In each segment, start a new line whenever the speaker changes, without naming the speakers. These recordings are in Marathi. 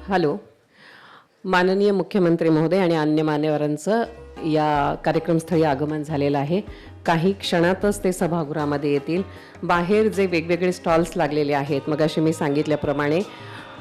हॅलो. माननीय मुख्यमंत्री महोदय आणि अन्य मान्यवरांचं या कार्यक्रमस्थळी आगमन झालेलं आहे. काही क्षणातच ते सभागृहामध्ये येतील. बाहेर जे वेगवेगळे स्टॉल्स लागलेले आहेत, मगाशी मी सांगितल्याप्रमाणे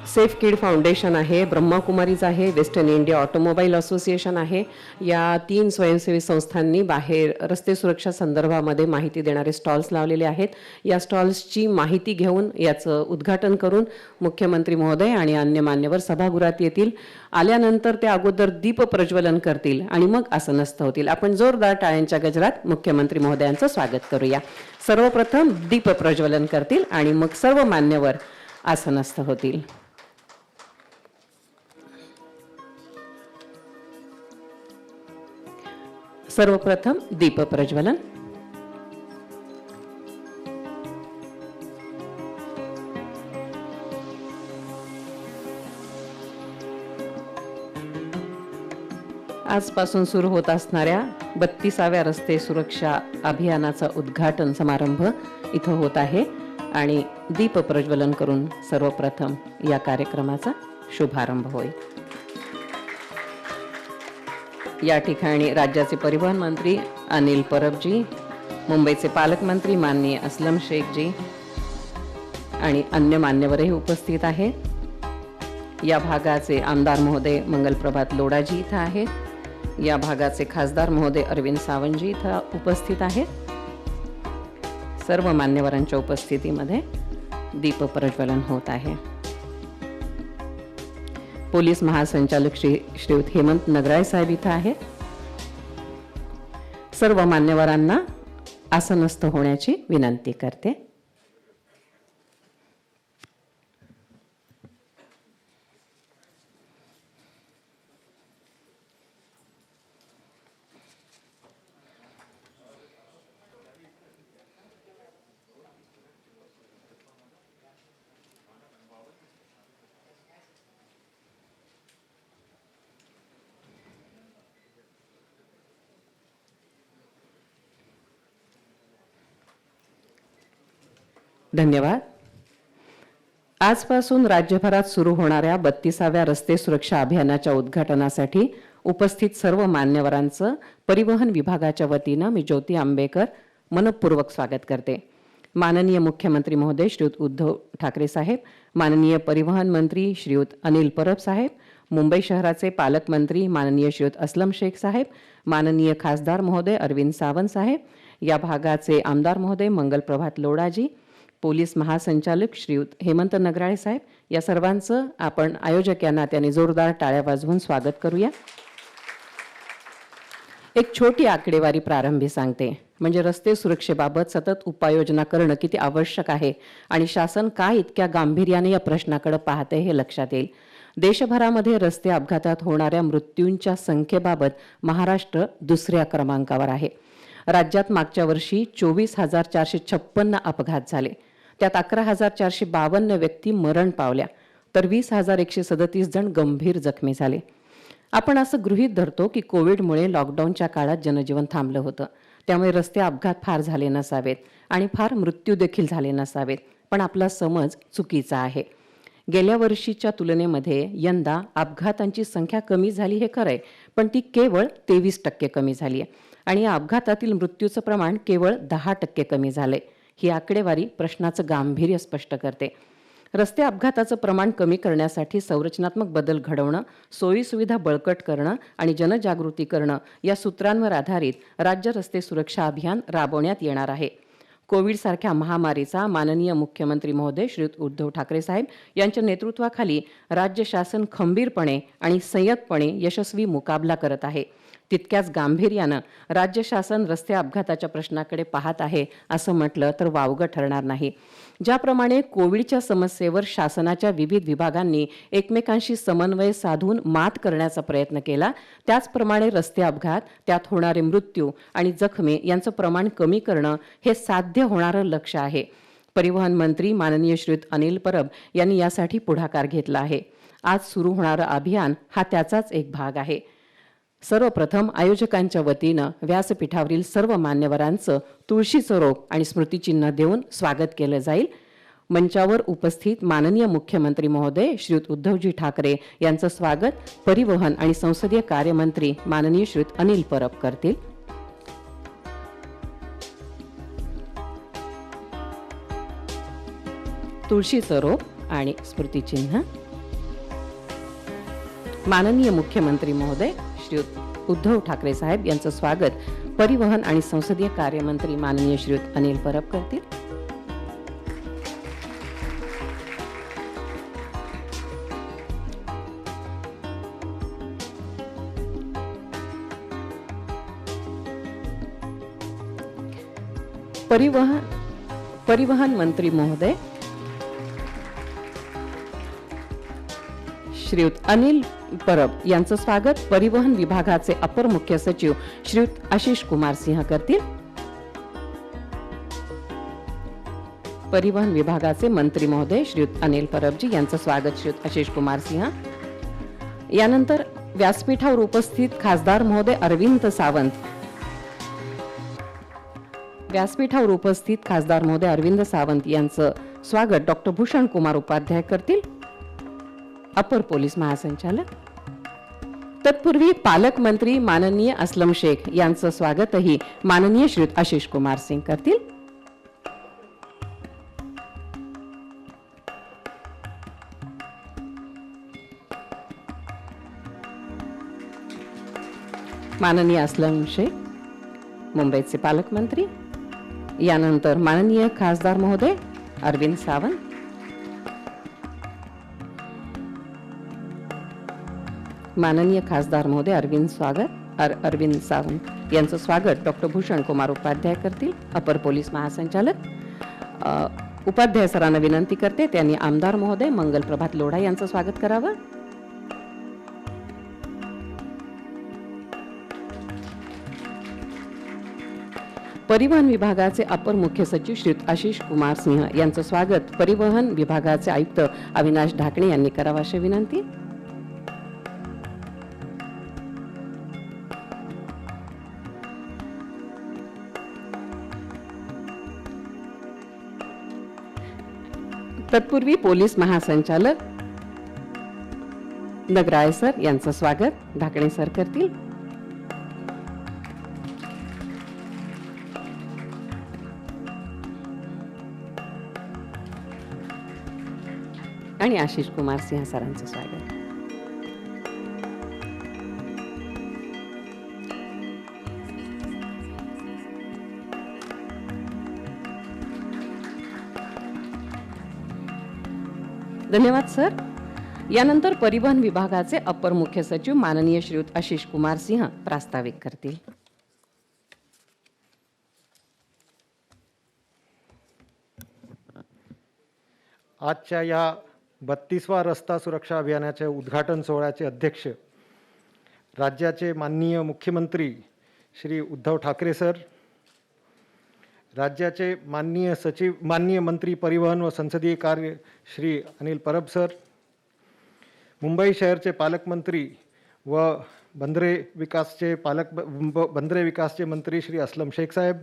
सेफ किड फाउंडेशन आहे, ब्रह्माकुमारीज आहे, वेस्टर्न इंडिया ऑटोमोबाईल असोसिएशन आहे. या 3 स्वयंसेवी संस्थांनी बाहेर रस्ते सुरक्षा संदर्भामध्ये माहिती देणारे स्टॉल्स लावलेले आहेत. या स्टॉल्सची माहिती घेऊन याचं उद्घाटन करून मुख्यमंत्री महोदय आणि अन्य मान्यवर सभागृहात येतील. आल्यानंतर ते अगोदर दीप प्रज्वलन करतील आणि मग आसनस्थ होतील. आपण जोरदार टाळ्यांच्या गजरात मुख्यमंत्री महोदयांचं स्वागत करूया. सर्वप्रथम दीप प्रज्वलन करतील आणि मग सर्व मान्यवर आसनस्थ होतील. सर्वप्रथम दीप प्रज्वलन. आजपासून सुरू होत असणाऱ्या 32व्या रस्ते सुरक्षा अभियानाचा उद्घाटन समारंभ इथं होत आहे आणि दीप प्रज्वलन करून सर्वप्रथम या कार्यक्रमाचा शुभारंभ होईल. या ठिकाणी राज्याचे परिवहन मंत्री अनिल परबजी, मुंबईचे पालकमंत्री माननीय असलम शेखजी आणि अन्य मान्यवरही उपस्थित आहेत. या भागाचे आमदार महोदय मंगलप्रभात लोढाजी इथं आहेत. या भागाचे खासदार महोदय अरविंद सावंतजी इथं उपस्थित आहेत. सर्व मान्यवरांच्या उपस्थितीमध्ये दीप प्रज्वलन होत आहे. पोलीस महासंचालक श्रीयुत हेमंत नगराळे साहेब इथं आहेत. सर्व मान्यवरांना आसनस्थ होण्याची विनंती करते. धन्यवाद. आजपासून राज्यभरात सुरू होणाऱ्या 32व्या रस्ते सुरक्षा अभियानाच्या उद्घाटनासाठी उपस्थित सर्व मान्यवरांचं परिवहन विभागाच्या वतीनं मी ज्योती आंबेकर मनपूर्वक स्वागत करते. माननीय मुख्यमंत्री महोदय श्रीयुत उद्धव ठाकरे साहेब, माननीय परिवहन मंत्री श्रीयुत अनिल परब साहेब, मुंबई शहराचे पालकमंत्री माननीय श्रीयुत असलम शेख साहेब, माननीय खासदार महोदय अरविंद सावंत साहेब, या भागाचे आमदार महोदय मंगलप्रभात लोढाजी, पोलीस महासंचालक श्रीयुत हेमंत नगराळे साहेब, या सर्वांचं आपण आयोजक या नात्याने जोरदार टाळ्या वाजवून स्वागत करूया. एक छोटी आकडेवारी प्रारंभी सांगते, म्हणजे रस्ते सुरक्षेबाबत सतत उपाययोजना करणं किती आवश्यक आहे आणि शासन काय इतक्या गांभीर्याने या प्रश्नाकडे पाहते हे लक्षात येईल. देशभरामध्ये रस्ते अपघातात होणाऱ्या मृत्यूंच्या संख्येबाबत महाराष्ट्र 2ऱ्या क्रमांकावर आहे. राज्यात मागच्या वर्षी 24,456 अपघात झाले. त्यात 11,452 व्यक्ती मरण पावल्या, तर 20,137 जण गंभीर जखमी झाले. आपण असं गृहीत धरतो की कोविडमुळे लॉकडाऊनच्या काळात जनजीवन थांबलं होतं, त्यामुळे रस्ते अपघात फार झाले नसावेत आणि फार मृत्यू देखील झाले नसावेत. पण आपला समज चुकीचा आहे. गेल्या वर्षीच्या तुलनेमध्ये यंदा अपघातांची संख्या कमी झाली हे खरंय, पण ती केवळ 23% कमी झाली आहे आणि या अपघातातील मृत्यूचं प्रमाण केवळ 10% कमी झालंय. ही आकडेवारी प्रश्नाचं गांभीर्य स्पष्ट करते. रस्ते अपघाताचं प्रमाण कमी करण्यासाठी संरचनात्मक बदल घडवणं, सोयीसुविधा बळकट करणं आणि जनजागृती करणं या सूत्रांवर आधारित राज्य रस्ते सुरक्षा अभियान राबवण्यात येणार आहे. कोविडसारख्या महामारीचा माननीय मुख्यमंत्री महोदय श्रीयुत उद्धव ठाकरे साहेब यांच्या नेतृत्वाखाली राज्य शासन खंबीरपणे आणि संयतपणे यशस्वी मुकाबला करत आहे. तितक्याच गांभीर्यानं राज्य शासन रस्ते अपघाताच्या प्रश्नाकडे पाहत आहे असं म्हटलं तर वावगं ठरणार नाही. ज्याप्रमाणे कोविडच्या समस्येवर शासनाच्या विविध विभागांनी एकमेकांशी समन्वय साधून मात करण्याचा प्रयत्न केला, त्याचप्रमाणे रस्ते अपघात, त्यात होणारे मृत्यू आणि जखमी यांचं प्रमाण कमी करणं हे साध्य होणारं लक्ष्य आहे. परिवहन मंत्री माननीय श्रीयुत अनिल परब यांनी यासाठी पुढाकार घेतला आहे. आज सुरू होणारं अभियान हा त्याचाच एक भाग आहे. सर्वप्रथम आयोजकांच्या वतीनं व्यासपीठावरील सर्व मान्यवरांचं तुळशीचं रोप आणि स्मृतिचिन्ह देऊन स्वागत केलं जाईल. मंचावर उपस्थित माननीय मुख्यमंत्री महोदय श्रीयुत उद्धवजी ठाकरे यांचं स्वागत परिवहन आणि संसदीय कार्यमंत्री माननीय श्रीयुत अनिल परब करतील. तुळशीचं रोप आणि स्मृतिचिन्ह. माननीय मुख्यमंत्री महोदय श्रीयुत उद्धव ठाकरे साहेब यांचं स्वागत परिवहन आणि संसदीय कार्यमंत्री माननीय श्रीयुत अनिल परब करतील. परिवहन मंत्री महोदय श्रीयुत अनिल परब यांचं स्वागत परिवहन विभागाचे अपर मुख्य सचिव श्रीयुत आशिष कुमार सिंह करतील. परिवहन विभागाचे मंत्री महोदय श्रीयुत अनिल परबजी यांचं स्वागत श्रीयुत आशिष कुमार सिंह. यानंतर व्यासपीठावर उपस्थित खासदार महोदय अरविंद सावंत यांचं स्वागत डॉक्टर भूषण कुमार उपाध्याय करतील, अपर पोलीस महासंचालक. तत्पूर्वी पालकमंत्री माननीय असलम शेख यांचं स्वागतही माननीय श्रीयुत आशिष कुमार सिंह करतील. माननीय असलम शेख मुंबईचे पालकमंत्री. यानंतर माननीय खासदार महोदय अरविंद सावंत. माननीय खासदार महोदय अरविंद सावंत यांचं स्वागत डॉक्टर भूषण कुमार उपाध्याय करतील, अपर पोलीस महासंचालक. उपाध्याय सरांना विनंती करते त्यांनी आमदार महोदय मंगल प्रभात लोढा यांचं स्वागत करावं. परिवहन विभागाचे अपर मुख्य सचिव श्रीयुत आशिष कुमार सिंह यांचं स्वागत परिवहन विभागाचे आयुक्त अविनाश ढाकणे यांनी करावं अशी विनंती. तत्पूर्वी पोलीस महासंचालक नगराळे सर यांचं स्वागत ढाकणे सर करतील. आणि आशिष कुमार सिंह सरांचं स्वागत. धन्यवाद सर. यानंतर परिवहन विभागाचे अपर मुख्य सचिव माननीय श्रीयुत आशिष कुमार सिंह प्रास्ताविक करतील.
आजच्या या 32वा रस्ता सुरक्षा अभियानाच्या उद्घाटन सोहळ्याचे अध्यक्ष राज्याचे माननीय मुख्यमंत्री श्री उद्धव ठाकरे सर, राज्याचे माननीय मंत्री परिवहन व संसदीय कार्य श्री अनिल परब सर, मुंबई शहरचे पालकमंत्री व बंदरे विकासचे मंत्री श्री असलम शेख साहेब,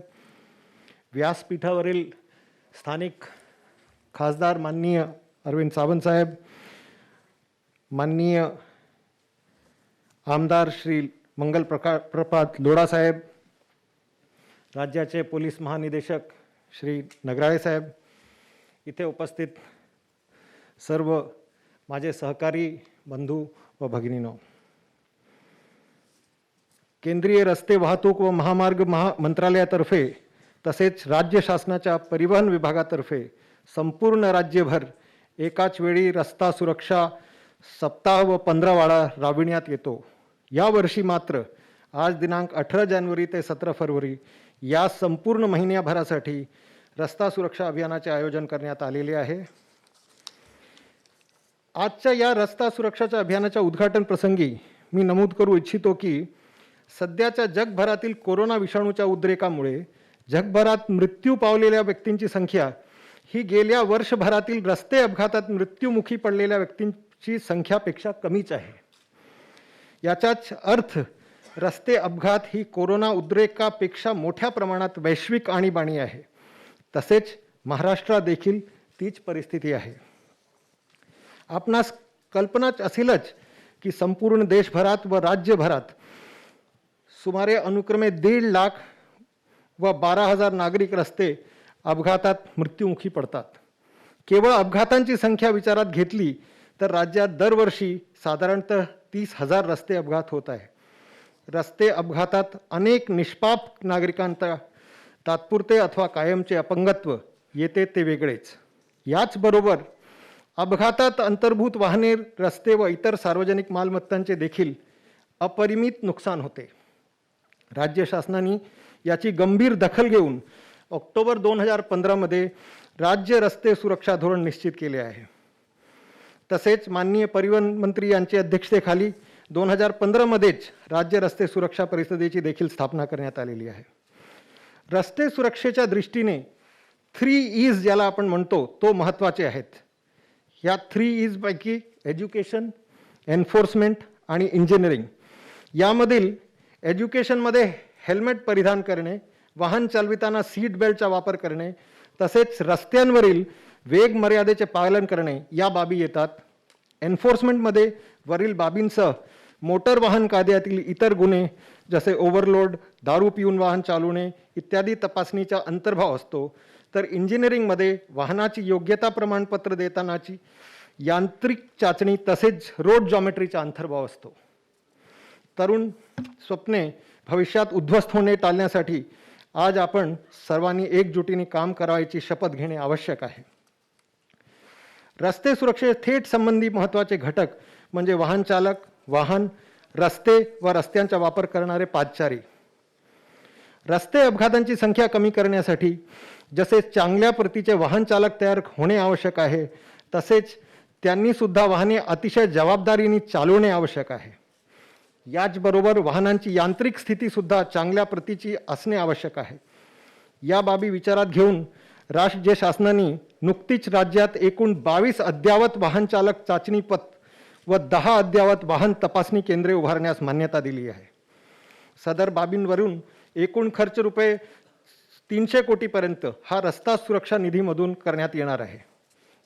व्यासपीठावरील स्थानिक खासदार माननीय अरविंद सावंत साहेब, माननीय आमदार श्री मंगल प्रभात लोढा साहेब, राज्याचे पोलीस महानिदेशक श्री नगराळे साहेब, इथे उपस्थित सर्व माझे सहकारी बंधू व भगिनीनो, केंद्रीय रस्ते वाहतूक व महामार्ग मंत्रालयातर्फे तसेच राज्य शासनाच्या परिवहन विभागातर्फे संपूर्ण राज्यभर एकाच वेळी रस्ता सुरक्षा सप्ताह व 15वाडा राबविण्यात येतो. यावर्षी मात्र आज दिनांक 18 जानेवारी ते 17 फरवरी या संपूर्ण महिन्याभरासाठी रस्ता सुरक्षा अभियानाचे आयोजन करण्यात आलेले आहे. आजच्या या रस्ता सुरक्षाच्या अभियानाच्या उद्घाटन प्रसंगी मी नमूद करू इच्छितो की सध्याच्या जगभरातील कोरोना विषाणूच्या उद्रेकामुळे जगभरात मृत्यू पावलेल्या व्यक्तींची संख्या ही गेल्या वर्षभरातील रस्ते अपघातात मृत्युमुखी पडलेल्या व्यक्तींची संख्यापेक्षा कमीच आहे. याचाच अर्थ रस्ते अपघात ही कोरोना उद्रेकापेक्षा मोठ्या प्रमाणात वैश्विक आणीबाणी आहे. तसेच महाराष्ट्रात देखील तीच परिस्थिती आहे. आपणास कल्पनाच असेलच की संपूर्ण देशभरात व राज्यभरात सुमारे अनुक्रमे 1.5 लाख व 12,000 नागरिक रस्ते अपघातात मृत्युमुखी पडतात. केवळ अपघातांची संख्या विचारात घेतली तर राज्यात दरवर्षी साधारणतः 30,000 रस्ते अपघात होत आहे. रस्ते अपघातात अनेक निष्पाप नागरिकांचा तात्पुरते अथवा कायमचे अपंगत्व येते ते वेगळेच. याचबरोबर अपघातात अंतर्भूत वाहने, रस्ते व इतर सार्वजनिक मालमत्तांचे देखील अपरिमित नुकसान होते. राज्य शासनाने याची गंभीर दखल घेऊन ऑक्टोबर 2015 मध्ये राज्य रस्ते सुरक्षा धोरण निश्चित केले आहे. तसेच माननीय परिवहन मंत्री यांच्या अध्यक्षतेखाली 2015 मध्येच राज्य रस्ते सुरक्षा परिषदेची देखील स्थापना करण्यात आलेली आहे. रस्ते सुरक्षेच्या दृष्टीने 3 E's ज्याला आपण म्हणतो तो महत्त्वाचे आहेत. या 3 E's पैकी एज्युकेशन, एन्फोर्समेंट आणि इंजिनिअरिंग. यामधील एज्युकेशनमध्ये हेल्मेट परिधान करणे, वाहन चालविताना सीट बेल्टचा वापर करणे, तसेच रस्त्यांवरील वेग मर्यादेचे पालन करणे या बाबी येतात. एन्फोर्समेंटमध्ये वरील बाबींसह मोटर वाहन कायद्यातील इतर गुन्हे जसे ओव्हरलोड, दारू पिऊन वाहन चालवणे इत्यादी तपासणीचा अंतर्भाव असतो. तर इंजिनिअरिंगमध्ये वाहनाची योग्यता प्रमाणपत्र देतानाची यांत्रिक चाचणी तसेच रोड जॉमेट्रीचा अंतर्भाव असतो. तरुण स्वप्ने भविष्यात उद्ध्वस्त होणे टाळण्यासाठी आज आपण सर्वांनी एकजुटीने काम करायची शपथ घेणे आवश्यक आहे. रस्ते सुरक्षे थेट संबंधी महत्त्वाचे घटक म्हणजे वाहन चालक, वाहन, रस्ते व रस्त्यांचा वापर करणारे पादचारी. रस्ते अपघातांची संख्या कमी करण्यासाठी जसे चांगल्या प्रतीचे वाहन चालक तयार होणे आवश्यक आहे, तसेच त्यांनी सुद्धा वाहने अतिशय जबाबदारीने चालवणे आवश्यक आहे. याचबरोबर वाहनांची यांत्रिक स्थितीसुद्धा चांगल्या प्रतीची असणे आवश्यक आहे. या बाबी विचारात घेऊन राज्य शासनाने नुकतीच राज्यात एकूण 22 अद्ययावत वाहन चालक चाचणी पथ व 10 अद्ययावत वाहन तपासणी केंद्रे उभारण्यास मान्यता दिली आहे. सदर बाबींवरून एकूण खर्च रुपये 300 कोटीपर्यंत हा रस्ता सुरक्षा निधीमधून करण्यात येणार आहे.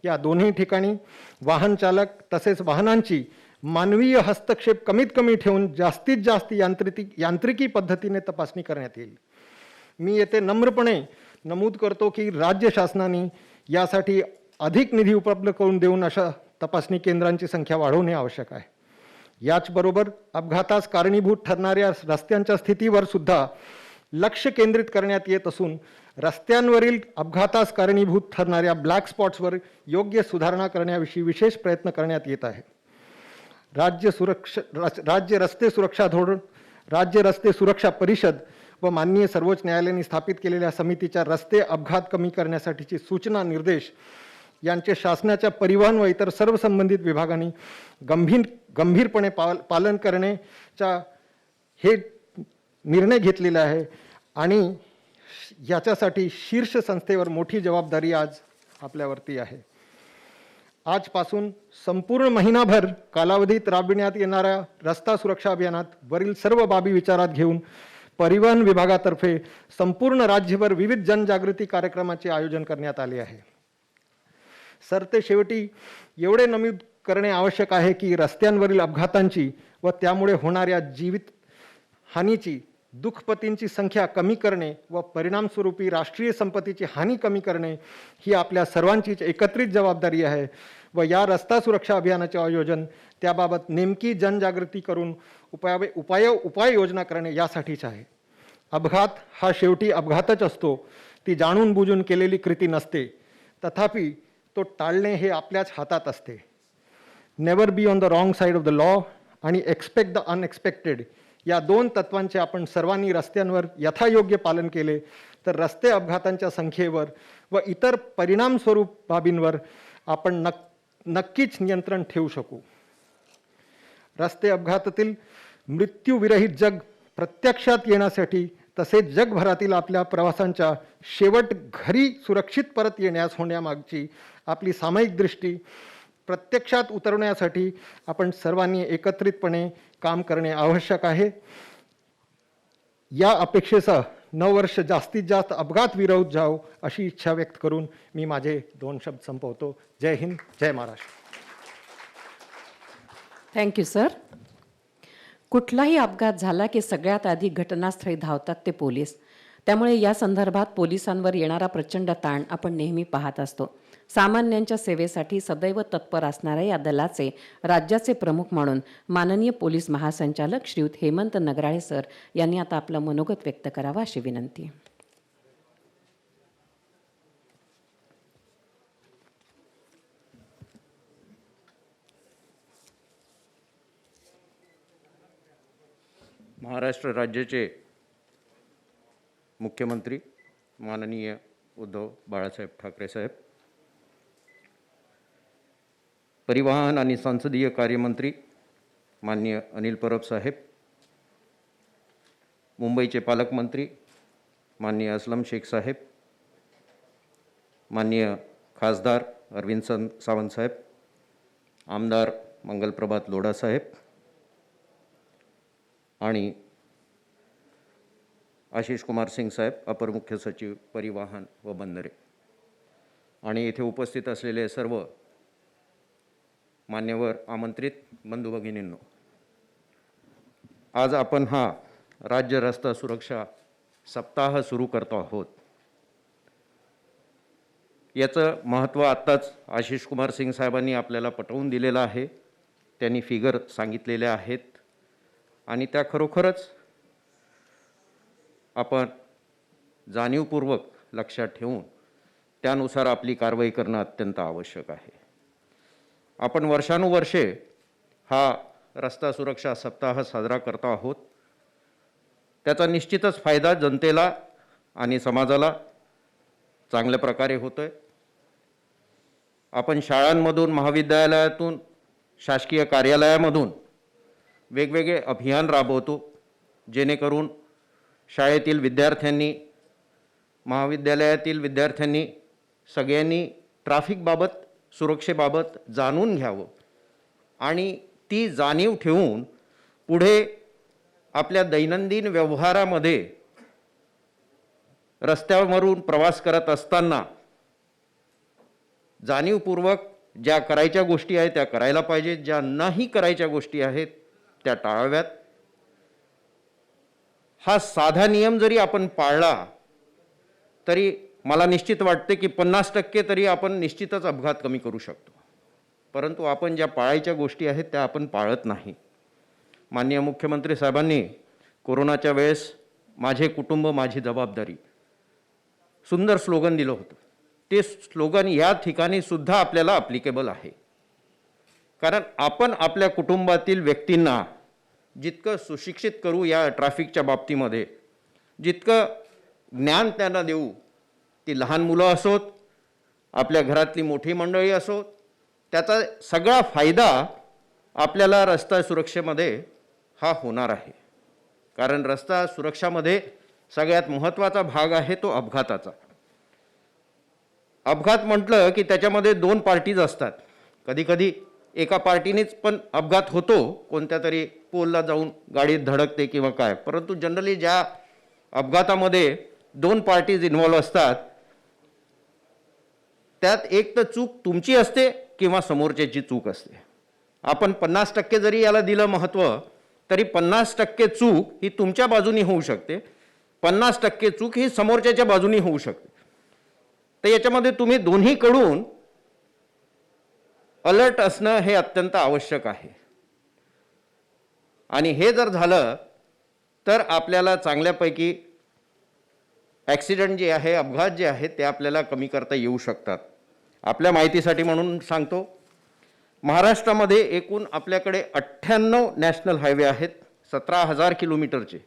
या दोन्ही ठिकाणी वाहन चालक तसेच वाहनांची मानवीय हस्तक्षेप कमीत कमी ठेवून जास्तीत जास्त यांत्रिकी पद्धतीने तपासणी करण्यात येईल. मी येथे नम्रपणे नमूद करतो की राज्य शासनाने यासाठी अधिक निधी उपलब्ध करून देऊन अशा तपासणी केंद्रांची संख्या वाढवणे आवश्यक आहे. याचबरोबर अपघातास कारणीभूत ठरणाऱ्या रस्त्यांच्या स्थितीवर सुद्धा लक्ष केंद्रित करण्यात येत असून रस्त्यांवरील अपघातास कारणीभूत ठरणाऱ्या ब्लॅक स्पॉट्सवर योग्य सुधारणा करण्याविषयी विशेष प्रयत्न करण्यात येत आहे. राज्य रस्ते सुरक्षा धोरण, राज्य रस्ते सुरक्षा परिषद व माननीय सर्वोच्च न्यायालयाने स्थापित केलेल्या समितीच्या रस्ते अपघात कमी करण्यासाठीची सूचना निर्देश यांचे शासनाच्या परिवहन व इतर सर्व संबंधित विभागांनी गंभीरपणे पालन करण्याचा हे निर्णय घेतलेला आहे आणि याच्यासाठी शीर्ष संस्थेवर मोठी जबाबदारी आज आपल्यावरती आहे. आजपासून संपूर्ण महिनाभर कालावधीत राबविण्यात येणाऱ्या रस्ता सुरक्षा अभियानात वरील सर्व बाबी विचारात घेऊन परिवहन विभागातर्फे संपूर्ण राज्यभर विविध जनजागृती कार्यक्रमाचे आयोजन करण्यात आले आहे. सरतेशेवटी एवढे नमूद करणे आवश्यक आहे की रस्त्यांवरील अपघातांची व त्यामुळे होणाऱ्या जीवित हानीची, दुःखपतींची संख्या कमी करणे व परिणामस्वरूपी राष्ट्रीय संपत्तीची हानी कमी करणे ही आपल्या सर्वांचीच एकत्रित जबाबदारी आहे व या रस्ता सुरक्षा अभियानाचे आयोजन त्याबाबत नेमकी जनजागृती करून उपाययोजना करणे यासाठीच आहे. अपघात हा शेवटी अपघातच असतो, ती जाणून बुजून केलेली कृती नसते. तथापि तो टाळणे हे आपल्याच हातात असते. Never be on the wrong side of the law आणि एक्सपेक्ट द अनएक्सपेक्टेड या 2 तत्वांचे आपण सर्वांनी रस्त्यांवर यथायोग्य पालन केले तर रस्ते अपघातांच्या संख्येवर व इतर परिणामस्वरूप बाबींवर आपण नक्कीच नियंत्रण ठेवू शकू. रस्ते अपघातातील मृत्यूविरहित जग प्रत्यक्षात येण्यासाठी तसेच जगभरातील आपल्या प्रवासांच्या शेवट घरी सुरक्षित परत येण्यास होण्यामागची आपली सामायिक दृष्टी प्रत्यक्षात उतरवण्यासाठी आपण सर्वांनी एकत्रितपणे काम करणे आवश्यक आहे. या अपेक्षेसह वर्ष जास्तीत जास्त अपघात विरहित जावो अशी इच्छा व्यक्त करून मी माझे 2 शब्द संपवतो. जय हिंद, जय महाराष्ट्र.
Thank you sir. कुठलाही अपघात झाला की सगळ्यात आधी घटनास्थळी धावतात ते पोलीस. त्यामुळे या संदर्भात पोलिसांवर येणारा प्रचंड ताण आपण नेहमी पाहत असतो. सामान्यांच्या सेवेसाठी सदैव तत्पर असणाऱ्या या दलाचे राज्याचे प्रमुख म्हणून माननीय पोलीस महासंचालक श्रीयुत हेमंत नगराळे सर यांनी आता आपलं मनोगत व्यक्त करावं अशी विनंती.
महाराष्ट्र राज्याचे मुख्यमंत्री माननीय उद्धव बाळासाहेब ठाकरे साहेब, परिवहन आणि संसदीय कार्यमंत्री माननीय अनिल परब साहेब, मुंबईचे पालकमंत्री माननीय असलम शेख साहेब, माननीय खासदार अरविंद सावंत साहेब, आमदार मंगलप्रभात लोढा साहेब आणि आशिष कुमार सिंग साहेब, अपर मुख्य सचिव परिवहन व बंदरे, आणि येथे उपस्थित असलेले सर्व मान्यवर आमंत्रित बंधू भगिनींनो, आज आपण हा राज्य रस्ता सुरक्षा सप्ताह सुरू करतो आहोत. याचं महत्त्व आत्ताच आशिष कुमार सिंग साहेबांनी आपल्याला पटवून दिलेलं आहे. त्यांनी फिगर सांगितलेल्या आहेत आणि त्या खरोखरच आपण जाणीवपूर्वक लक्षात ठेवून त्यानुसार आपली कारवाई करणं अत्यंत आवश्यक आहे. आपण वर्षानुवर्षे हा रस्ता सुरक्षा सप्ताह साजरा करतो आहोत. त्याचा निश्चितच फायदा जनतेला आणि समाजाला चांगल्या प्रकारे होतोय. आपण शाळांमधून, महाविद्यालयातून, शासकीय कार्यालयामधून वेगवेगळे अभियान राबवतो, जेणेकरून शाळेतील विद्यार्थ्यांनी, महाविद्यालयातील विद्यार्थ्यांनी सगळ्यांनी ट्रॅफिकबाबत, सुरक्षेबाबत जाणून घ्यावं आणि ती जाणीव ठेवून पुढे आपल्या दैनंदिन व्यवहारामध्ये रस्त्यावरून प्रवास करत असताना जाणीवपूर्वक ज्या करायच्या गोष्टी आहेत त्या करायला पाहिजेत, ज्या नाही करायच्या गोष्टी आहेत त्या टाळाव्यात. हा साधा नियम जरी आपण पाळला तरी मला निश्चित वाटते की 50% तरी आपण निश्चितच अपघात कमी करू शकतो. परंतु आपण ज्या पाळायच्या गोष्टी आहेत त्या आपण पाळत नाही. माननीय मुख्यमंत्री साहेबांनी कोरोनाच्या वेळेस माझे कुटुंब माझी जबाबदारी सुंदर स्लोगन दिलं होतं. ते स्लोगन या ठिकाणी सुद्धा आपल्याला ॲप्लिकेबल आहे. कारण आपण आपल्या कुटुंबातील व्यक्तींना जितकं सुशिक्षित करू या ट्रॅफिकच्या बाबतीमध्ये, जितकं ज्ञान त्यांना देऊ, ती लहान मुलं असोत, आपल्या घरातली मोठी मंडळी असोत, त्याचा सगळा फायदा आपल्याला रस्ता सुरक्षेमध्ये हा होणार आहे. कारण रस्ता सुरक्षामध्ये सगळ्यात महत्त्वाचा भाग आहे तो अपघाताचा. अपघात म्हटलं की त्याच्यामध्ये 2 पार्टीज असतात. कधीकधी एका पार्टीनेच पण अपघात होतो, कोणत्या तरी पोलला जाऊन गाडीत धडकते किंवा काय. परंतु जनरली ज्या अपघातामध्ये 2 पार्टीज इन्व्हॉल्व असतात त्यात एक तर चूक तुमची असते किंवा समोरच्याची चूक असते. आपण 50% जरी याला दिलं महत्त्व तरी 50% चूक ही तुमच्या बाजूनी होऊ शकते, 50% चूक ही समोरच्याच्या बाजूनी होऊ शकते. तर याच्यामध्ये तुम्ही दोन्हीकडून अलर्ट असणं हे अत्यंत आवश्यक आहे. आणि हे जर झालं तर आपल्याला चांगल्यापैकी ॲक्सिडेंट जे आहे, अपघात जे आहेत ते आपल्याला कमी करता येऊ शकतात. आपल्या माहितीसाठी म्हणून सांगतो, महाराष्ट्रामध्ये एकूण आपल्याकडे 98 नॅशनल हायवे आहेत 17,000 किलोमीटरचे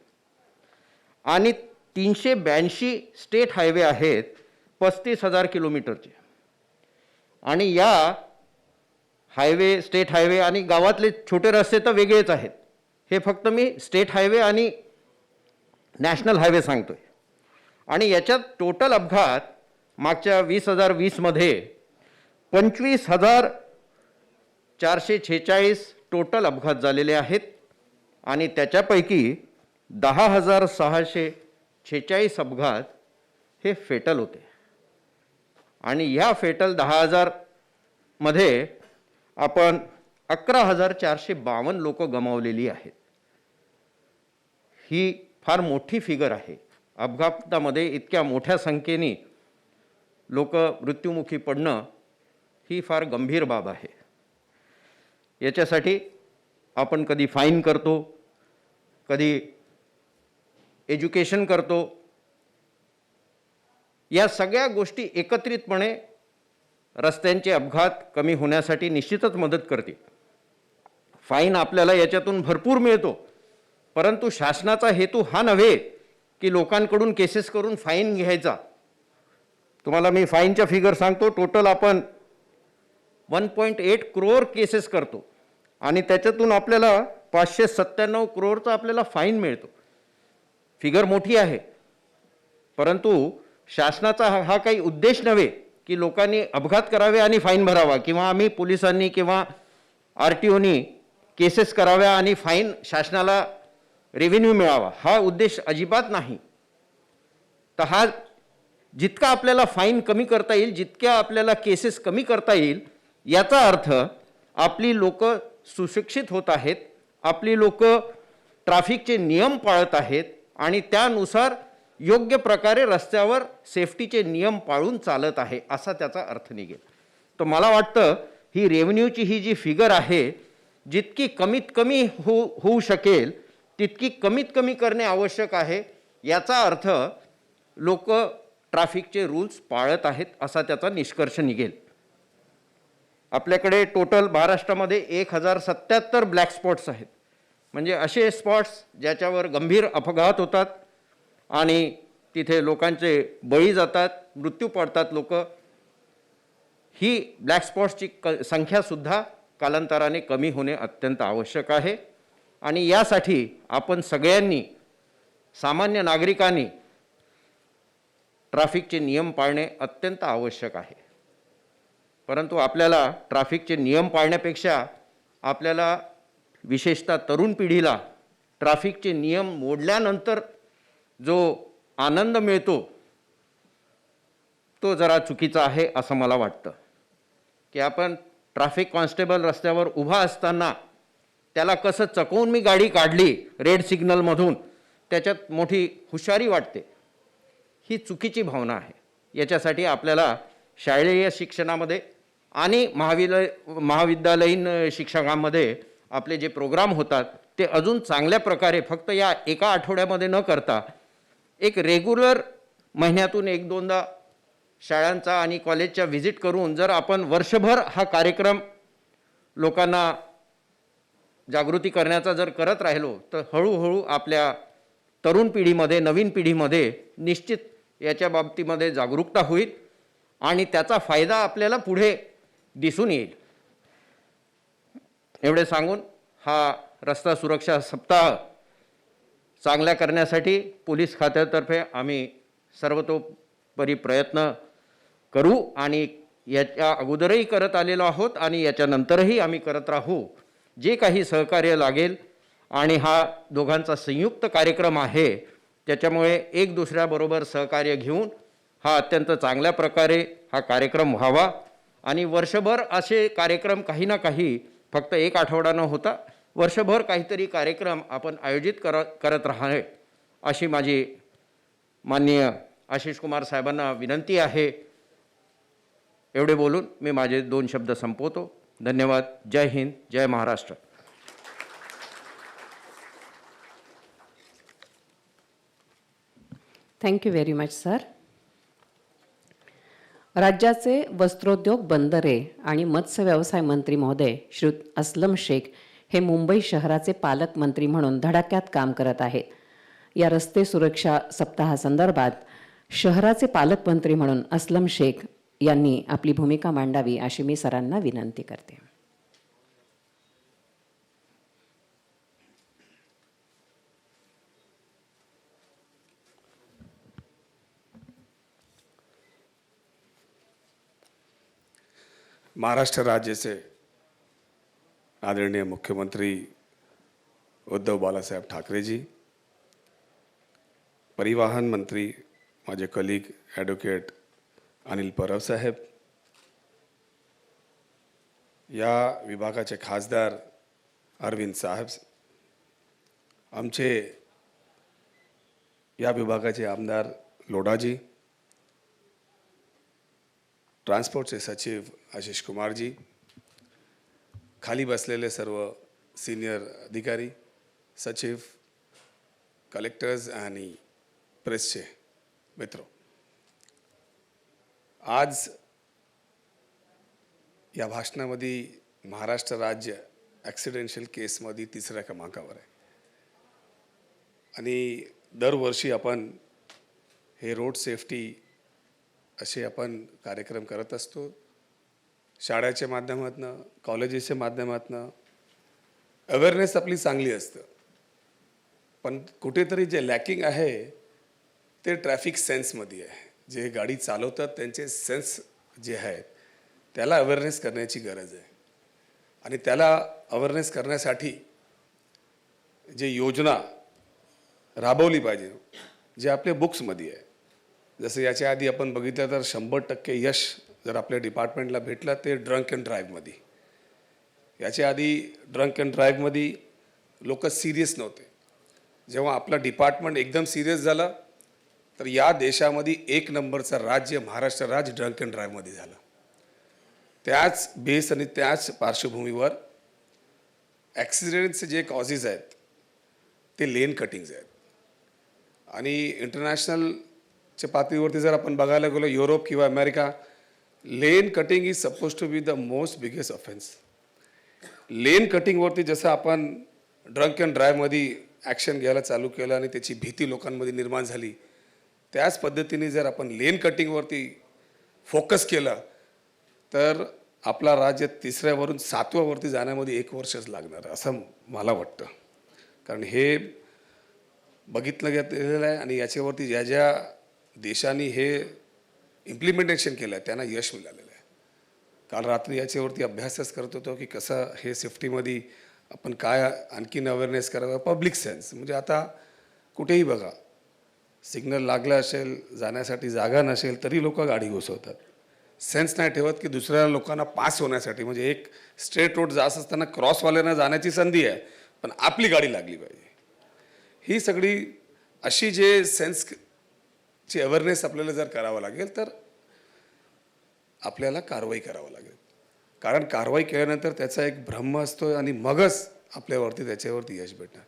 आणि 382 स्टेट हायवे आहेत 35,000 किलोमीटरचे. आणि या हायवे, स्टेट हायवे आणि गावातले छोटे रस्ते तर वेगळेच आहेत. हे फक्त मी स्टेट हायवे आणि नॅशनल हायवे सांगतोय. आणि याच्यात टोटल अपघात मागच्या 2020मध्ये 25,446 टोटल अपघात झालेले आहेत आणि त्याच्यापैकी 10,646 46 अपघात हे फेटल होते आणि या फेटल 10,000 मध्ये आपण 11,452 लोक गमावलेली आहेत. ही फार मोठी फिगर आहे. अपघातामध्ये इतक्या मोठ्या संख्येने लोक मृत्युमुखी पडणं ही फार गंभीर बाब आहे. याच्यासाठी आपण कधी फाईन करतो, कधी एज्युकेशन करतो. या सगळ्या गोष्टी एकत्रितपणे रस्त्यांचे अपघात कमी होण्यासाठी निश्चितच मदत करतील. फाईन आपल्याला याच्यातून भरपूर मिळतो, परंतु शासनाचा हेतू हा नव्हे की लोकांकडून केसेस करून फाईन घ्यायचा. तुम्हाला मी फाईनच्या फिगर सांगतो. टोटल आपण 1.8 करोड केसेस करतो आणि त्याच्यातून आपल्याला 597 करोडचा आपल्याला फाईन मिळतो. फिगर मोठी आहे, परंतु शासनाचा हा काही उद्देश नव्हे की लोकांनी अपघात करावे आणि फाईन भरावा, किंवा आम्ही पोलिसांनी किंवा RTOनी केसेस कराव्या आणि फाईन शासनाला रेव्हेन्यू मिळावा. हा उद्देश अजिबात नाही. तर हा जितका आपल्याला फाईन कमी करता येईल, जितक्या आपल्याला केसेस कमी करता येईल, याचा अर्थ आपली लोक सुशिक्षित होत आहेत, आपली लोक ट्रॅफिकचे नियम पाळत आहेत आणि त्यानुसार योग्य प्रकारे रस्त्यावर सेफ्टीचे नियम पाळून चालत आहे, असा त्याचा अर्थ निघेल. तर मला वाटतं ही रेव्हेन्यूची ही जी फिगर आहे, जितकी कमीत कमी होऊ शकेल तितकी कमीत कमी करणे आवश्यक आहे. याचा अर्थ लोक ट्रॅफिकचे रूल्स पाळत आहेत, असा त्याचा निष्कर्ष निघेल. आपल्याकडे टोटल महाराष्ट्रामध्ये 1077 ब्लॅक स्पॉट्स आहेत. म्हणजे असे स्पॉट्स ज्याच्यावर गंभीर अपघात होतात आणि तिथे लोकांचे बळी जातात, मृत्यू पडतात लोक. ही ब्लॅक स्पॉट्सची संख्यासुद्धा कालांतराने कमी होणे अत्यंत आवश्यक आहे आणि यासाठी आपण सगळ्यांनी, सामान्य नागरिकांनी ट्रॅफिकचे नियम पाळणे अत्यंत आवश्यक आहे. परंतु आपल्याला ट्रॅफिकचे नियम पाळण्यापेक्षा आपल्याला विशेषतः तरुण पिढीला ट्रॅफिकचे नियम मोडल्यानंतर जो आनंद मिळतो तो जरा चुकीचा आहे असं मला वाटतं. की आपण ट्रॅफिक कॉन्स्टेबल रस्त्यावर उभा असताना त्याला कसं चकवून मी गाडी काढली रेड सिग्नलमधून, त्याच्यात मोठी हुशारी वाटते. ही चुकीची भावना आहे. याच्यासाठी आपल्याला शालेय शिक्षणामध्ये आणि महाविद्यालयीन शिक्षकांमध्ये आपले जे प्रोग्राम होतात ते अजून चांगल्या प्रकारे फक्त या एका आठवड्यामध्ये न करता एक रेग्युलर महिन्यातून 1-2दा शाळांचा आणि कॉलेजच्या व्हिजिट करून जर आपण वर्षभर हा कार्यक्रम लोकांना जागृती करण्याचा जर करत राहिलो तर हळूहळू आपल्या तरुण पिढीमध्ये, नवीन पिढीमध्ये निश्चित याच्या बाबतीमध्ये जागरूकता होईल आणि त्याचा फायदा आपल्याला पुढे दिसून येईल. एवढे सांगून हा रस्ता सुरक्षा सप्ताह चांगल्या करण्यासाठी पोलीस खात्यातर्फे आम्ही सर्वतोपरी प्रयत्न करू आणि याच्या अगोदरही करत आलेलो आहोत आणि याच्यानंतरही आम्ही करत राहू. जे काही सहकार्य लागेल आणि हा दोघांचा संयुक्त कार्यक्रम आहे, त्याच्यामुळे एक दुसऱ्याबरोबर सहकार्य घेऊन हा अत्यंत चांगल्या प्रकारे हा कार्यक्रम व्हावा आणि वर्षभर असे कार्यक्रम काही ना काही, फक्त एक आठवडा न होता वर्षभर काहीतरी कार्यक्रम आपण आयोजित करत राहावे अशी माझी माननीय आशिष कुमार साहेबांना विनंती आहे. एवढे बोलून मी माझे 2 शब्द संपवतो. धन्यवाद. जय हिंद, जय Maharashtra.
Thank you very much sir. राज्याचे वस्त्रोद्योग, बंदरे आणि मत्स्य व्यवसाय मंत्री महोदय श्री अस्लम शेख हे मुंबई शहराचे पालकमंत्री म्हणून धडाक्यात काम करत आहेत. या रस्ते सुरक्षा सप्ताहासंदर्भात शहराचे पालकमंत्री म्हणून अस्लम शेख यांनी आपली भूमिका मांडावी अशी मी सरांना विनंती करते.
महाराष्ट्र राज्याचे आदरणीय मुख्यमंत्री उद्धव बाळासाहेब ठाकरे जी, परिवहन मंत्री माझे कलीग ॲडव्होकेट अनिल परब साहेब, या विभागाचे खासदार अरविंद साहेब, आमचे या विभागाचे आमदार लोढाजी, ट्रान्सपोर्टचे सचिव आशिष कुमारजी, खाली बसलेले सर्व सिनियर अधिकारी, सचिव, कलेक्टर्स आणि प्रेसचे मित्र, आज या भाषणामध्ये महाराष्ट्र राज्य ॲक्सिडेंशियल केसमध्ये तिसऱ्या क्रमांकावर आहे आणि दरवर्षी आपण हे रोड सेफ्टी असे आपण कार्यक्रम करत असतो. शाळेच्या माध्यमातून, कॉलेजेसच्या माध्यमातून अवेअरनेस आपली चांगली असतं, पण कुठेतरी जे लॅकिंग आहे ते ट्रॅफिक सेन्समध्ये आहे. जे गाडी चालवतात त्यांचे सेन्स जे आहेत त्याला अवेअरनेस करण्याची गरज आहे आणि त्याला अवेअरनेस करण्यासाठी जे योजना राबवली पाहिजे जे आपल्या बुक्समध्ये आहे. जसं याच्या आधी आपण बघितलं तर 100% यश जर आपल्या डिपार्टमेंटला भेटलं ते ड्रंक अँड ड्राईव्हमध्ये. याच्या आधी ड्रंक अँड ड्राईव्हमध्ये लोक सिरियस नव्हते. जेव्हा आपलं डिपार्टमेंट एकदम सिरियस झालं तर या देशामध्ये 1 नंबरचं राज्य महाराष्ट्र राज्य ड्रंक अँड ड्राईव्हमध्ये झालं. त्याच बेस आणि त्याच पार्श्वभूमीवर ॲक्सिडेंटचे जे कॉजेस आहेत ते लेन कटिंग्स आहेत आणि इंटरनॅशनलच्या पातळीवरती जर आपण बघायला गेलो युरोप किंवा America, lane cutting is suppose to be the most biggest offence. Lane कटिंगवरती जसं आपण ड्रंक अँड ड्राईव्हमध्ये ॲक्शन घ्यायला चालू केलं आणि त्याची भीती लोकांमध्ये निर्माण झाली, त्याच पद्धतीने जर आपण लेन कटिंगवरती फोकस केलं तर आपला राज्य 3ऱ्यावरून 7व्यावरती जाण्यामध्ये 1 वर्षच लागणार असं मला वाटतं. कारण हे बघितलं गेलेलं आहे आणि याच्यावरती ज्या ज्या देशांनी हे इम्प्लिमेंटेशन केलं आहे त्यांना यश मिळालेलं आहे. काल रात्री याच्यावरती अभ्यासच करत होतो की कसं हे सेफ्टीमध्ये आपण काय आणखीन अवेअरनेस करावं. पब्लिक सेन्स म्हणजे आता कुठेही बघा, सिग्नल लागलं असेल, जाण्यासाठी जागा नसेल तरी लोक गाडी घुसवतात. सेन्स नाही ठेवत की दुसऱ्या लोकांना पास होण्यासाठी, म्हणजे एक स्ट्रेट रोड जात असताना क्रॉसवाल्यांना जाण्याची संधी आहे पण आपली गाडी लागली पाहिजे. ही सगळी अशी जे सेन्सची अवेअरनेस आपल्याला जर करावं लागेल तर आपल्याला कारवाई करावं लागेल. कारण कारवाई केल्यानंतर त्याचा एक ब्रह्म असतो आणि मगच आपल्यावरती त्याच्यावरती यश भेटणार.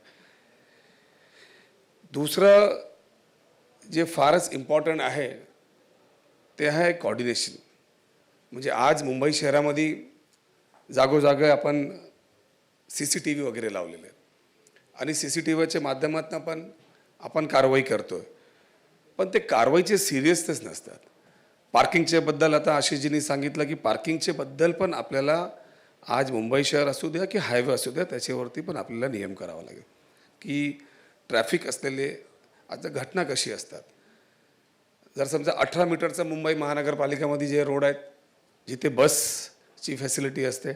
दुसरं जे फारच इम्पॉर्टंट आहे ते आहे कॉर्डिनेशन. म्हणजे आज मुंबई शहरामध्ये जागोजागी आपण CCTV वगैरे लावलेले आहेत आणि CCTVच्या माध्यमातून पण आपण कारवाई करतोय, पण ते कारवाईचे सिरियसनेस नसतात. पार्किंगच्या बद्दल आता आशिषजींनी सांगितलं की पार्किंगच्या बद्दल पण आपल्याला आज मुंबई शहर असू द्या की हायवे असू द्या त्याच्यावरती पण आपल्याला नियम करावा लागेल की ट्रॅफिक असलेले आता घटना कशी असतात. जर समजा 18 मीटरचा मुंबई महानगरपालिकेमध्ये जे रोड आहेत जिथे बसची फॅसिलिटी असते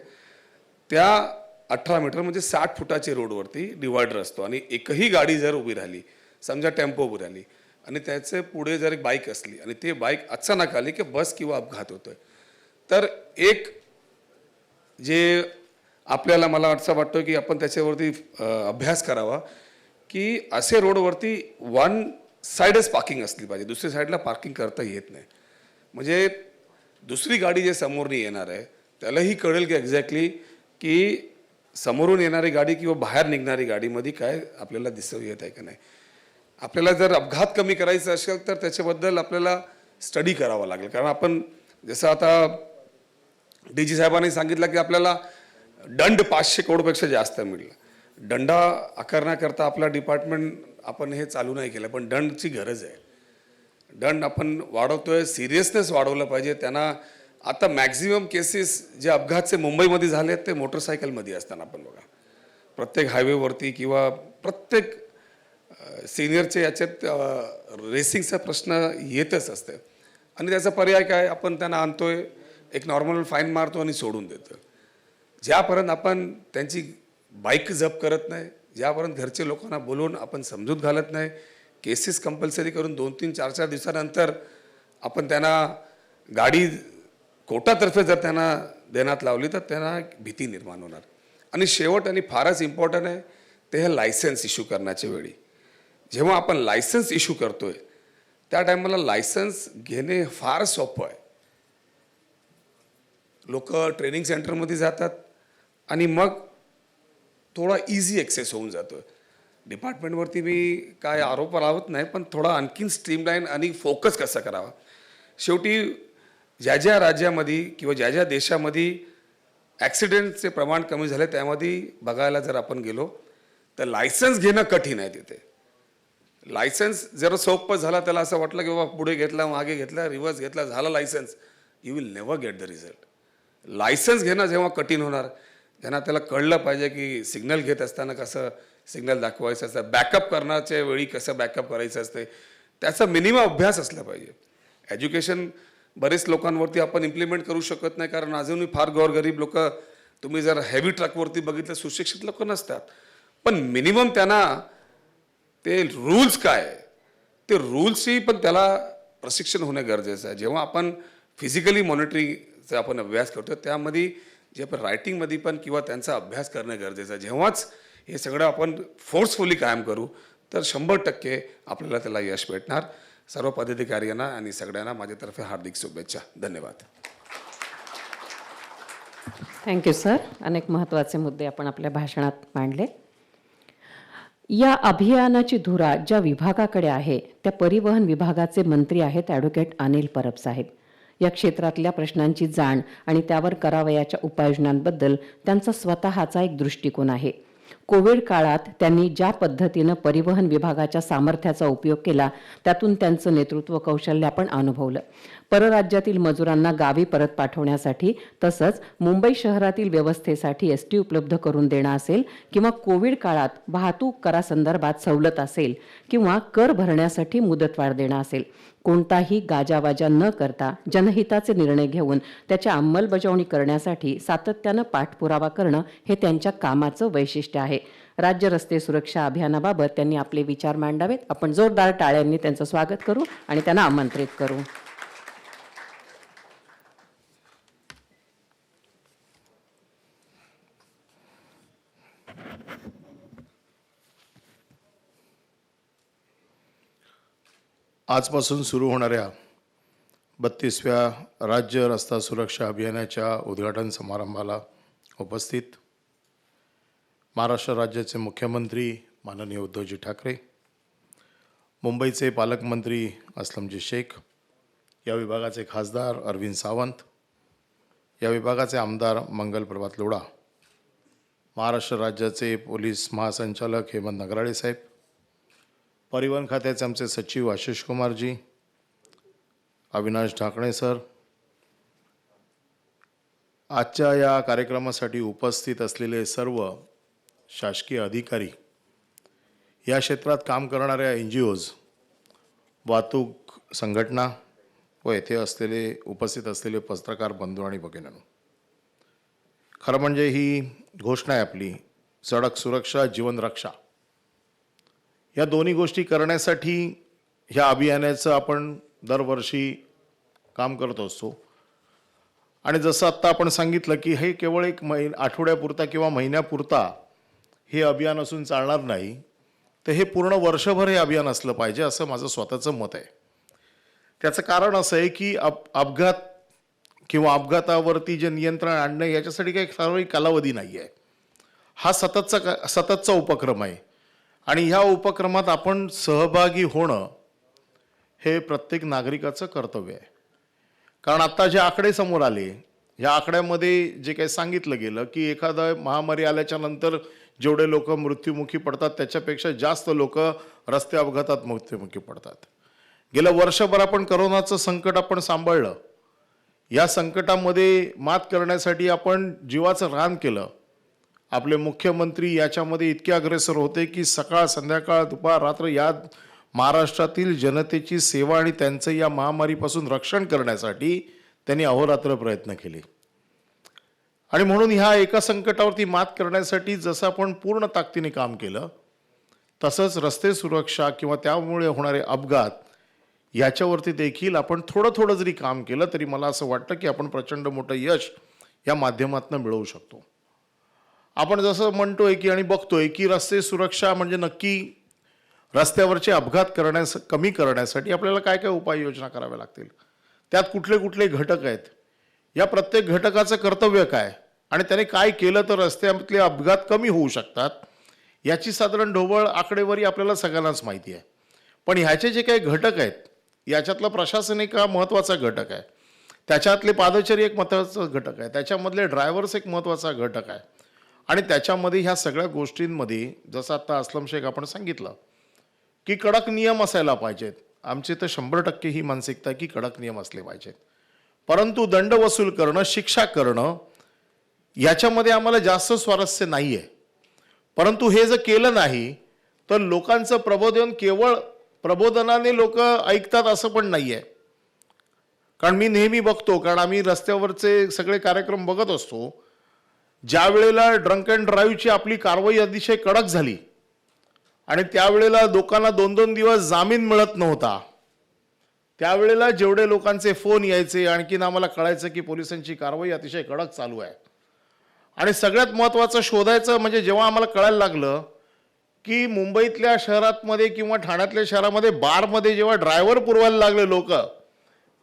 त्या 18 मीटर म्हणजे 60 फुटाचे रोडवरती डिवायडर असतो आणि एकही गाडी जर उभी राहिली, समजा टेम्पो उभी राहिली आणि त्याचे पुढे जर एक बाईक असली आणि ते बाईक अचानक आली की बस किंवा अपघात होतोय, तर एक जे आपल्याला मला असं वाटतं की आपण त्याच्यावरती अभ्यास करावा की असे रोडवरती 1 साईडच पार्किंग असली पाहिजे, दुसऱ्या साईडला पार्किंग करता येत नाही. म्हणजे दुसरी गाडी जे समोरनी येणार आहे त्यालाही कळेल की एक्झॅक्टली की समोरून येणारी गाडी किंवा बाहेर निघणारी गाडीमध्ये काय आपल्याला दिसून येत आहे का नाही. आपल्याला जर अपघात कमी करायचा असेल तर त्याच्याबद्दल आपल्याला स्टडी करावा लागेल. कारण आपण जसं आता DG साहेबांनी सांगितलं की आपल्याला दंड 500 करोडपेक्षा जास्त मिळला. दंडा आकारण्याकरता आपला डिपार्टमेंट आपण हे चालू नाही केलं, पण दंडची गरज आहे. दंड आपण वाढवतोय, सिरियसनेस वाढवलं पाहिजे. त्यांना आता मॅक्झिमम केसेस जे अपघातचे मुंबईमध्ये झाले आहेत ते मोटरसायकलमध्ये असताना आपण बघा, प्रत्येक हायवेवरती किंवा प्रत्येक सिनियरचे याच्यात रेसिंगचा प्रश्न येतच असते आणि त्याचा पर्याय काय, आपण त्यांना आणतोय, एक नॉर्मल फाईन मारतो आणि सोडून देतो. ज्यापर्यंत आपण त्यांची बाईक जप्त करत नाही, ज्यापर्यंत घरचे लोकांना बोलवून आपण समजूत घालत नाही केसेस कंपल्सरी करून 2-3, 4-4 दिवसानंतर आपण त्यांना गाडी कोर्टातर्फे जर त्यांना देण्यात लावली तर त्यांना एक भीती निर्माण होणार. आणि शेवट आणि फारच इम्पॉर्टंट आहे ते हे लायसन्स इश्यू करण्याच्या वेळी. जेव्हा आपण लायसन्स इश्यू करतोय त्या टायमाला लायसन्स घेणे फार सोपं आहे. लोक ट्रेनिंग सेंटरमध्ये जातात आणि मग थोडा इझी ॲक्सेस होऊन जातो. डिपार्टमेंटवरती मी काय आरोप लावत नाही, पण थोडा आणखीन स्ट्रीमलाईन आणि फोकस कसा करावा. शेवटी ज्या ज्या राज्यामध्ये किंवा ज्या ज्या देशामध्ये ॲक्सिडेंटचे प्रमाण कमी झाले त्यामध्ये बघायला जर आपण गेलो तर लायसन्स घेणं कठीण आहे. तिथे लायसन्स जर सोपं झाला, त्याला असं वाटलं की बाबा पुढे घेतला, मागे घेतला, रिव्हर्स घेतला, झाला licence, you will never get the result. Licence घेणं जेव्हा कठीण होणार, त्यांना त्याला कळलं पाहिजे की सिग्नल घेत असताना कसं सिग्नल दाखवायचं असतं, बॅकअप करण्याच्या वेळी कसं बॅकअप करायचं असते, त्याचा मिनिमम अभ्यास असला पाहिजे. एज्युकेशन बरेच लोकांवरती आपण इम्प्लिमेंट करू शकत नाही, कारण अजूनही फार गोरगरीब लोक, तुम्ही जर हेवी ट्रकवरती बघितलं सुशिक्षित लोक नसतात. पण मिनिमम त्यांना ते रूल्स काय आहे, ते रूल्सही पण त्याला प्रशिक्षण होणं गरजेचं आहे. जेव्हा आपण फिजिकली मॉनिटरिंगचा आपण अभ्यास करतो त्यामध्ये जे आपण रायटिंगमध्ये पण किंवा त्यांचा अभ्यास करणं गरजेचं आहे. जेव्हाच हे सगळं आपण फोर्सफुली कायम करू तर 100% आपल्याला त्याला यश भेटणार. सर्व पदाधिकाऱ्यांना आणि सगळ्यांना माझ्यातर्फे हार्दिक शुभेच्छा. धन्यवाद.
Thank you sir. अनेक महत्त्वाचे मुद्दे आपण आपल्या भाषणात मांडले. या अभियानाची धुरा ज्या विभागाकडे आहे त्या परिवहन विभागाचे मंत्री आहेत ॲडव्होकेट अनिल परब साहेब. या क्षेत्रातल्या प्रश्नांची जाण आणि त्यावर करावयाच्या उपाययोजनांबद्दल त्यांचा स्वतःचा एक दृष्टिकोन आहे. कोविड काळात त्यांनी ज्या पद्धतीनं परिवहन विभागाच्या सामर्थ्याचा उपयोग केला त्यातून त्यांचं नेतृत्व कौशल्य आपण अनुभवलं. परराज्यातील मजुरांना गावी परत पाठवण्यासाठी तसंच मुंबई शहरातील व्यवस्थेसाठी एसटी उपलब्ध करून देणं असेल किंवा कोविड काळात वाहतूक करासंदर्भात सवलत असेल किंवा कर भरण्यासाठी मुदतवाढ देणं असेल, कोणताही गाजावाजा न करता जनहिताचे निर्णय घेऊन त्याच्या अंमलबजावणी करण्यासाठी सातत्यानं पाठपुरावा करणं हे त्यांच्या कामाचं वैशिष्ट्य आहे. राज्य रस्ते सुरक्षा अभियानाबाबत त्यांनी आपले विचार मांडावेत. आपण जोरदार टाळ्यांनी त्यांचं स्वागत करू आणि त्यांना आमंत्रित करू.
आजपासून सुरू होणाऱ्या 32व्या राज्य रस्ता सुरक्षा अभियानाच्या उद्घाटन समारंभाला उपस्थित महाराष्ट्र राज्याचे मुख्यमंत्री माननीय उद्धवजी ठाकरे, मुंबईचे पालकमंत्री अस्लमजी शेख, या विभागाचे खासदार अरविंद सावंत, या विभागाचे आमदार मंगल प्रभात लोढा, महाराष्ट्र राज्याचे पोलीस महासंचालक हेमंत नगराळे साहेब, परिवहन खात्याचे आमचे सचिव आशिष कुमारजी, अविनाश ढाकणे सर, आजच्या या कार्यक्रमासाठी उपस्थित असलेले सर्व शासकीय अधिकारी, या क्षेत्रात काम करणाऱ्या NGOज, वाहतूक संघटना व येथे उपस्थित असलेले पत्रकार बंधू आणि भगिनींनो, खरं म्हणजे ही घोषणा आहे आपली सडक सुरक्षा जीवन रक्षा. या दोन्ही गोष्टी करण्यासाठी ह्या अभियानाचं आपण दरवर्षी काम करत असतो. आणि जसं आत्ता आपण सांगितलं की हे केवळ एक आठवड्यापुरता किंवा महिन्यापुरता हे अभियान असून चालणार नाही, तर हे पूर्ण वर्षभर हे अभियान असलं पाहिजे असं माझं स्वतःचं मत आहे. त्याचं कारण असं आहे की अपघात किंवा अपघातावरती जे नियंत्रण आणणं याच्यासाठी काही ठराविक कालावधी नाही आहे. हा सततचा उपक्रम आहे आणि ह्या उपक्रमात आपण सहभागी होणं हे प्रत्येक नागरिकाचं कर्तव्य आहे. कारण आत्ता जे आकडे समोर आले, ह्या आकड्यामध्ये जे काही सांगितलं गेलं की एखादा महामारी आल्याच्या नंतर जेवढे लोक मृत्युमुखी पडतात त्याच्यापेक्षा जास्त लोक रस्ते अपघातात मृत्युमुखी पडतात. गेलं वर्षभर आपण करोनाचं संकट आपण सांभाळलं. या संकटामध्ये मात करण्यासाठी आपण जीवाचं रान केलं. आपले मुख्यमंत्री याच्यामध्ये इतके अग्रेसर होते की सकाळ संध्याकाळ दुपार रात्र या महाराष्ट्रातील जनतेची सेवा आणि त्यांचं या महामारीपासून रक्षण करण्यासाठी त्यांनी अहोरात्र प्रयत्न केले. आणि म्हणून ह्या एका संकटावरती मात करण्यासाठी जसं आपण पूर्ण ताकदीने काम केलं तसंच रस्ते सुरक्षा किंवा त्यामुळे होणारे अपघात याच्यावरती देखील आपण थोडं थोडं जरी काम केलं तरी मला असं वाटतं की आपण प्रचंड मोठं यश या माध्यमातून मिळवू शकतो. आपण जसं म्हणतोय की आणि बघतोय की रस्ते सुरक्षा म्हणजे नक्की रस्त्यावरचे अपघात कमी करण्यासाठी आपल्याला काय काय उपाययोजना कराव्या लागतील, त्यात कुठले कुठले घटक आहेत, या प्रत्येक घटकाचं कर्तव्य काय आणि त्याने काय केलं तर रस्त्यातले अपघात कमी होऊ शकतात, याची साधारण ढोबळ आकडेवारी आपल्याला सगळ्यांनाच माहिती आहे. पण ह्याचे जे काही घटक आहेत याच्यातला प्रशासन एक महत्त्वाचा घटक आहे, त्याच्यातले पादचारी एक महत्त्वाचा घटक आहे, त्याच्यामधले ड्रायव्हर्स एक महत्त्वाचा घटक आहे आणि त्याच्यामध्ये ह्या सगळ्या गोष्टींमध्ये जसं आत्ता अस्लम शेख आपण सांगितलं की कडक नियम असायला पाहिजेत. आमची तर 100% ही मानसिकता की कडक नियम असले पाहिजेत, परंतु दंड वसूल करणं, शिक्षा करणं याच्यामध्ये आम्हाला जास्त स्वारस्य नाही आहे. परंतु हे जर केलं नाही तर लोकांचं प्रबोधन केवळ प्रबोधनाने लोक ऐकतात असं पण नाही आहे. कारण मी नेहमी बघतो, कारण आम्ही रस्त्यावरचे सगळे कार्यक्रम बघत असतो, ज्या वेळेला ड्रंक अँड ड्राईव्हची आपली कारवाई अतिशय कडक झाली आणि त्यावेळेला लोकांना 2-2 दिवस जामीन मिळत नव्हता, त्यावेळेला जेवढे लोकांचे फोन यायचे आणखीन आम्हाला कळायचं की पोलिसांची कारवाई अतिशय कडक चालू आहे. आणि सगळ्यात महत्त्वाचं शोधायचं म्हणजे जेव्हा आम्हाला कळायला लागलं की मुंबईतल्या शहरातमध्ये किंवा ठाण्यातल्या शहरामध्ये बारमध्ये जेव्हा ड्रायव्हर पुरवायला लागले लोक,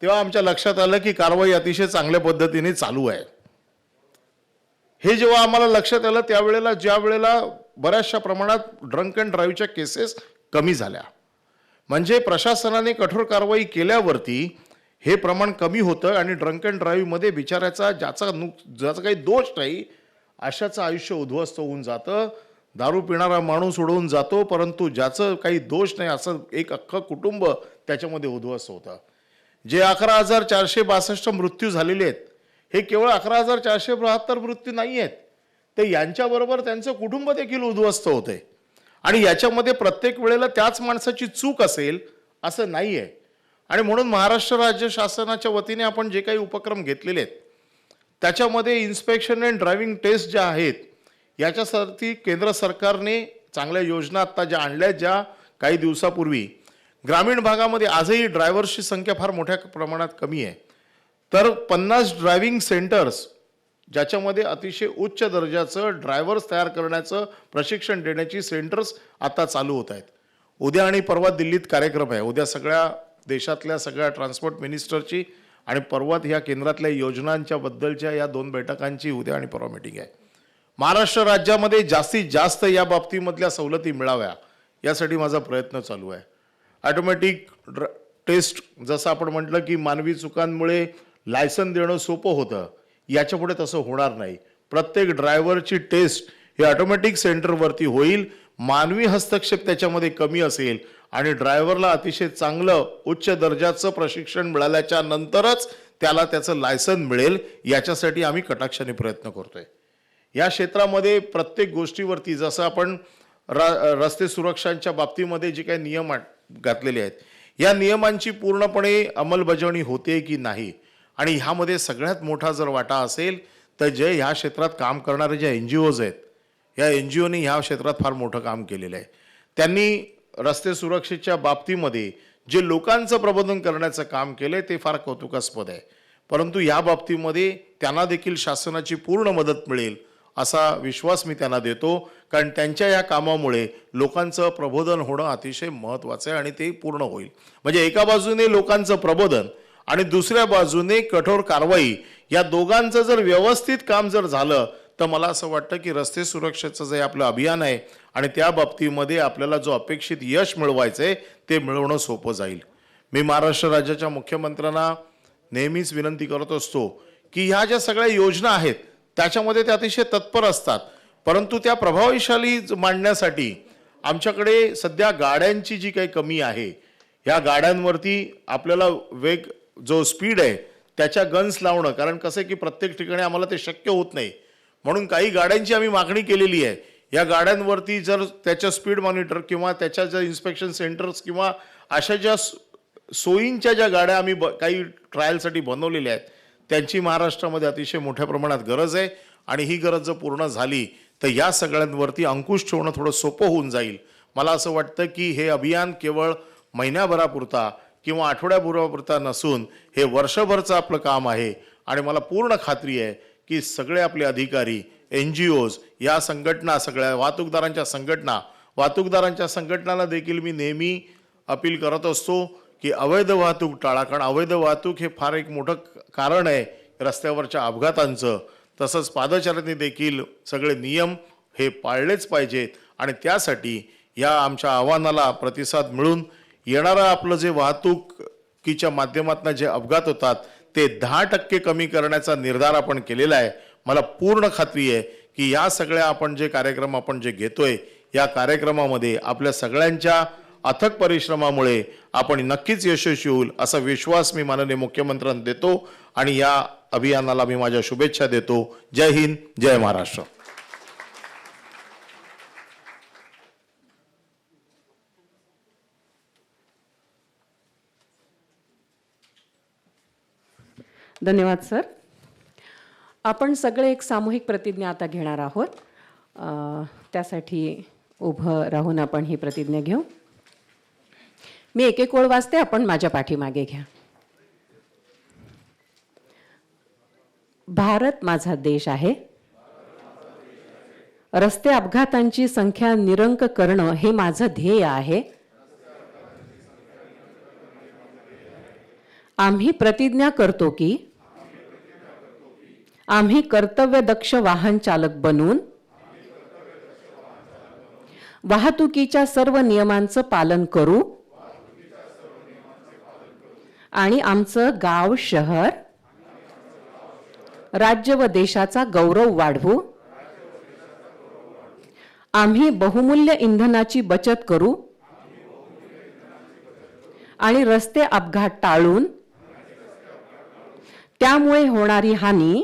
तेव्हा आमच्या लक्षात आलं की कारवाई अतिशय चांगल्या पद्धतीने चालू आहे. हे जेव्हा आम्हाला लक्षात आलं त्यावेळेला ज्या वेळेला बऱ्याचशा प्रमाणात ड्रंक अँड ड्राईव्हच्या केसेस कमी झाल्या, म्हणजे प्रशासनाने कठोर कारवाई केल्यावरती हे प्रमाण कमी होतं आणि ड्रंक अँड ड्राईव्हमध्ये बिचारायचा ज्याचा काही दोष नाही अशाचं आयुष्य उद्ध्वस्त होऊन जातं. दारू पिणारा माणूस उडवून जातो, परंतु ज्याचं काही दोष नाही असं एक अख्खं कुटुंब त्याच्यामध्ये उद्ध्वस्त होतं. जे 11,462 मृत्यू झालेले आहेत हे केवळ 11,472 मृत्यू नाही आहेत, ते यांच्याबरोबर त्यांचं कुटुंब देखील उद्ध्वस्त होते. आणि याच्यामध्ये प्रत्येक वेळेला त्याच माणसाची चूक असेल असं नाही आहे. आणि म्हणून महाराष्ट्र राज्य शासनाच्या वतीने आपण जे काही उपक्रम घेतलेले आहेत त्याच्यामध्ये इन्स्पेक्शन अँड ड्रायव्हिंग टेस्ट ज्या आहेत याच्यासाठी केंद्र सरकारने चांगल्या योजना आत्ता ज्या आणल्या, ज्या काही दिवसापूर्वी ग्रामीण भागामध्ये आजही ड्रायव्हर्सची संख्या फार मोठ्या प्रमाणात कमी आहे, तर 50 ड्रायव्हिंग सेंटर्स ज्याच्यामध्ये अतिशय उच्च दर्जाचं ड्रायव्हर्स तयार करण्याचं प्रशिक्षण देण्याची सेंटर्स आता चालू होत आहेत. उद्या आणि परवा दिल्लीत कार्यक्रम आहे, उद्या सगळ्या देशातल्या सगळ्या ट्रान्सपोर्ट मिनिस्टरची आणि परवा ह्या केंद्रातल्या योजनांच्या बद्दलच्या या 2 बैठकांची उद्या आणि परवा मीटिंग आहे. महाराष्ट्र राज्यामध्ये जास्तीत जास्त या बाबतीमधल्या सवलती मिळाव्या यासाठी माझा प्रयत्न चालू आहे. ऑटोमॅटिक टेस्ट जसं आपण म्हटलं की मानवी चुकांमुळे लायसन देणं सोपं होतं, याच्यापुढे तसं होणार नाही. प्रत्येक ड्रायव्हरची टेस्ट हे ऑटोमॅटिक सेंटरवरती होईल, मानवी हस्तक्षेप त्याच्यामध्ये कमी असेल आणि ड्रायव्हरला अतिशय चांगलं उच्च दर्जाचं प्रशिक्षण मिळाल्याच्या नंतरच त्याला त्याचं लायसन मिळेल. याच्यासाठी आम्ही कटाक्षाने प्रयत्न करतोय. या क्षेत्रामध्ये प्रत्येक गोष्टीवरती जसं आपण रस्ते सुरक्षांच्या बाबतीमध्ये जे काही नियम घातलेले आहेत या नियमांची पूर्णपणे अंमलबजावणी होते की नाही, आणि ह्यामध्ये सगळ्यात मोठा जर वाटा असेल तर जे ह्या क्षेत्रात काम करणारे जे NGOs आहेत, या NGOनी ह्या क्षेत्रात फार मोठं काम केलेलं आहे. त्यांनी रस्ते सुरक्षेच्या बाबतीमध्ये जे लोकांचं प्रबोधन करण्याचं काम केलंय ते फार कौतुकास्पद आहे. परंतु या बाबतीमध्ये त्यांना देखील शासनाची पूर्ण मदत मिळेल असा विश्वास मी त्यांना देतो, कारण त्यांच्या या कामामुळे लोकांचं प्रबोधन होणं अतिशय महत्त्वाचं आहे आणि ते पूर्ण होईल. म्हणजे एका बाजूने लोकांचं प्रबोधन आणि दुसऱ्या बाजूने कठोर कारवाई, या दोघांचं जर व्यवस्थित काम जर झालं तर मला असं वाटतं की रस्ते सुरक्षेचं जे आपलं अभियान आहे आणि त्या बाबतीमध्ये आपल्याला जो अपेक्षित यश मिळवायचं आहे ते मिळवणं सोपं जाईल. मी महाराष्ट्र राज्याच्या मुख्यमंत्र्यांना नेहमीच विनंती करत असतो की ह्या ज्या सगळ्या योजना आहेत त्याच्यामध्ये ते अतिशय तत्पर असतात, परंतु त्या प्रभावशाली मांडण्यासाठी आमच्याकडे सध्या गाड्यांची जी काही कमी आहे, ह्या गाड्यांवरती आपल्याला वेग जो स्पीड आहे त्याच्या गन्स लावणं, कारण कसं आहे की प्रत्येक ठिकाणी आम्हाला ते शक्य होत नाही, म्हणून काही गाड्यांची आम्ही मागणी केलेली आहे. या गाड्यांवरती जर त्याच्या स्पीड मॉनिटर किंवा त्याच्या ज्या इन्स्पेक्शन सेंटर्स किंवा अशा ज्या सोयींच्या ज्या गाड्या आम्ही काही ट्रायलसाठी बनवलेल्या आहेत त्यांची महाराष्ट्रामध्ये अतिशय मोठ्या प्रमाणात गरज आहे. आणि ही गरज जर पूर्ण झाली तर या सगळ्यांवरती अंकुश ठेवणं थोडं सोपं होऊन जाईल. मला असं वाटतं की हे अभियान केवळ महिन्याभरापुरता किंवा आठवड्याभरापुरता नसून हे वर्षभरचं आपलं काम आहे. आणि मला पूर्ण खात्री आहे की सगळे आपले अधिकारी, NGOज, या संघटना, सगळ्या वाहतूकदारांच्या संघटनांना देखील मी नेहमी अपील करत असतो की अवैध वाहतूक टाळा. कारण अवैध वाहतूक हे फार एक मोठं कारण आहे रस्त्यावरच्या अपघातांचं. तसंच पादचाऱ्यांनी देखील सगळे नियम हे पाळलेच पाहिजेत. आणि त्यासाठी या आमच्या आव्हानाला प्रतिसाद मिळून येणारं आपलं जे वाहतुकीच्या माध्यमातून जे अपघात होतात ते 10% कमी करण्याचा निर्धार आपण केलेला आहे. मला पूर्ण खात्री आहे की या सगळ्या आपण जे घेतोय या कार्यक्रमामध्ये आपल्या सगळ्यांच्या अथक परिश्रमामुळे आपण नक्कीच यशस्वी होईल असा विश्वास मी माननीय मुख्यमंत्र्यांना देतो आणि या अभियानाला मी माझ्या शुभेच्छा देतो. जय हिंद, जय महाराष्ट्र.
धन्यवाद सर. आपण सगळे एक सामूहिक प्रतिज्ञा आता घेणार आहोत. त्यासाठी उभं राहून आपण ही प्रतिज्ञा घेऊ. मी एक एक ओळ वाचते, आपण माझ्या पाठीमागे घ्या. भारत माझा देश आहे. रस्ते अपघातांची संख्या निरंक करणं हे माझं ध्येय आहे. आम्ही प्रतिज्ञा करतो की आम्ही कर्तव्यदक्ष वाहन चालक बनून वाहतुकीच्या सर्व नियमांचं पालन करू आणि आमचं गाव, शहर, राज्य व देशाचा गौरव वाढवू. आम्ही बहुमूल्य इंधनाची बचत करू आणि रस्ते अपघात टाळून त्यामुळे होणारी हानी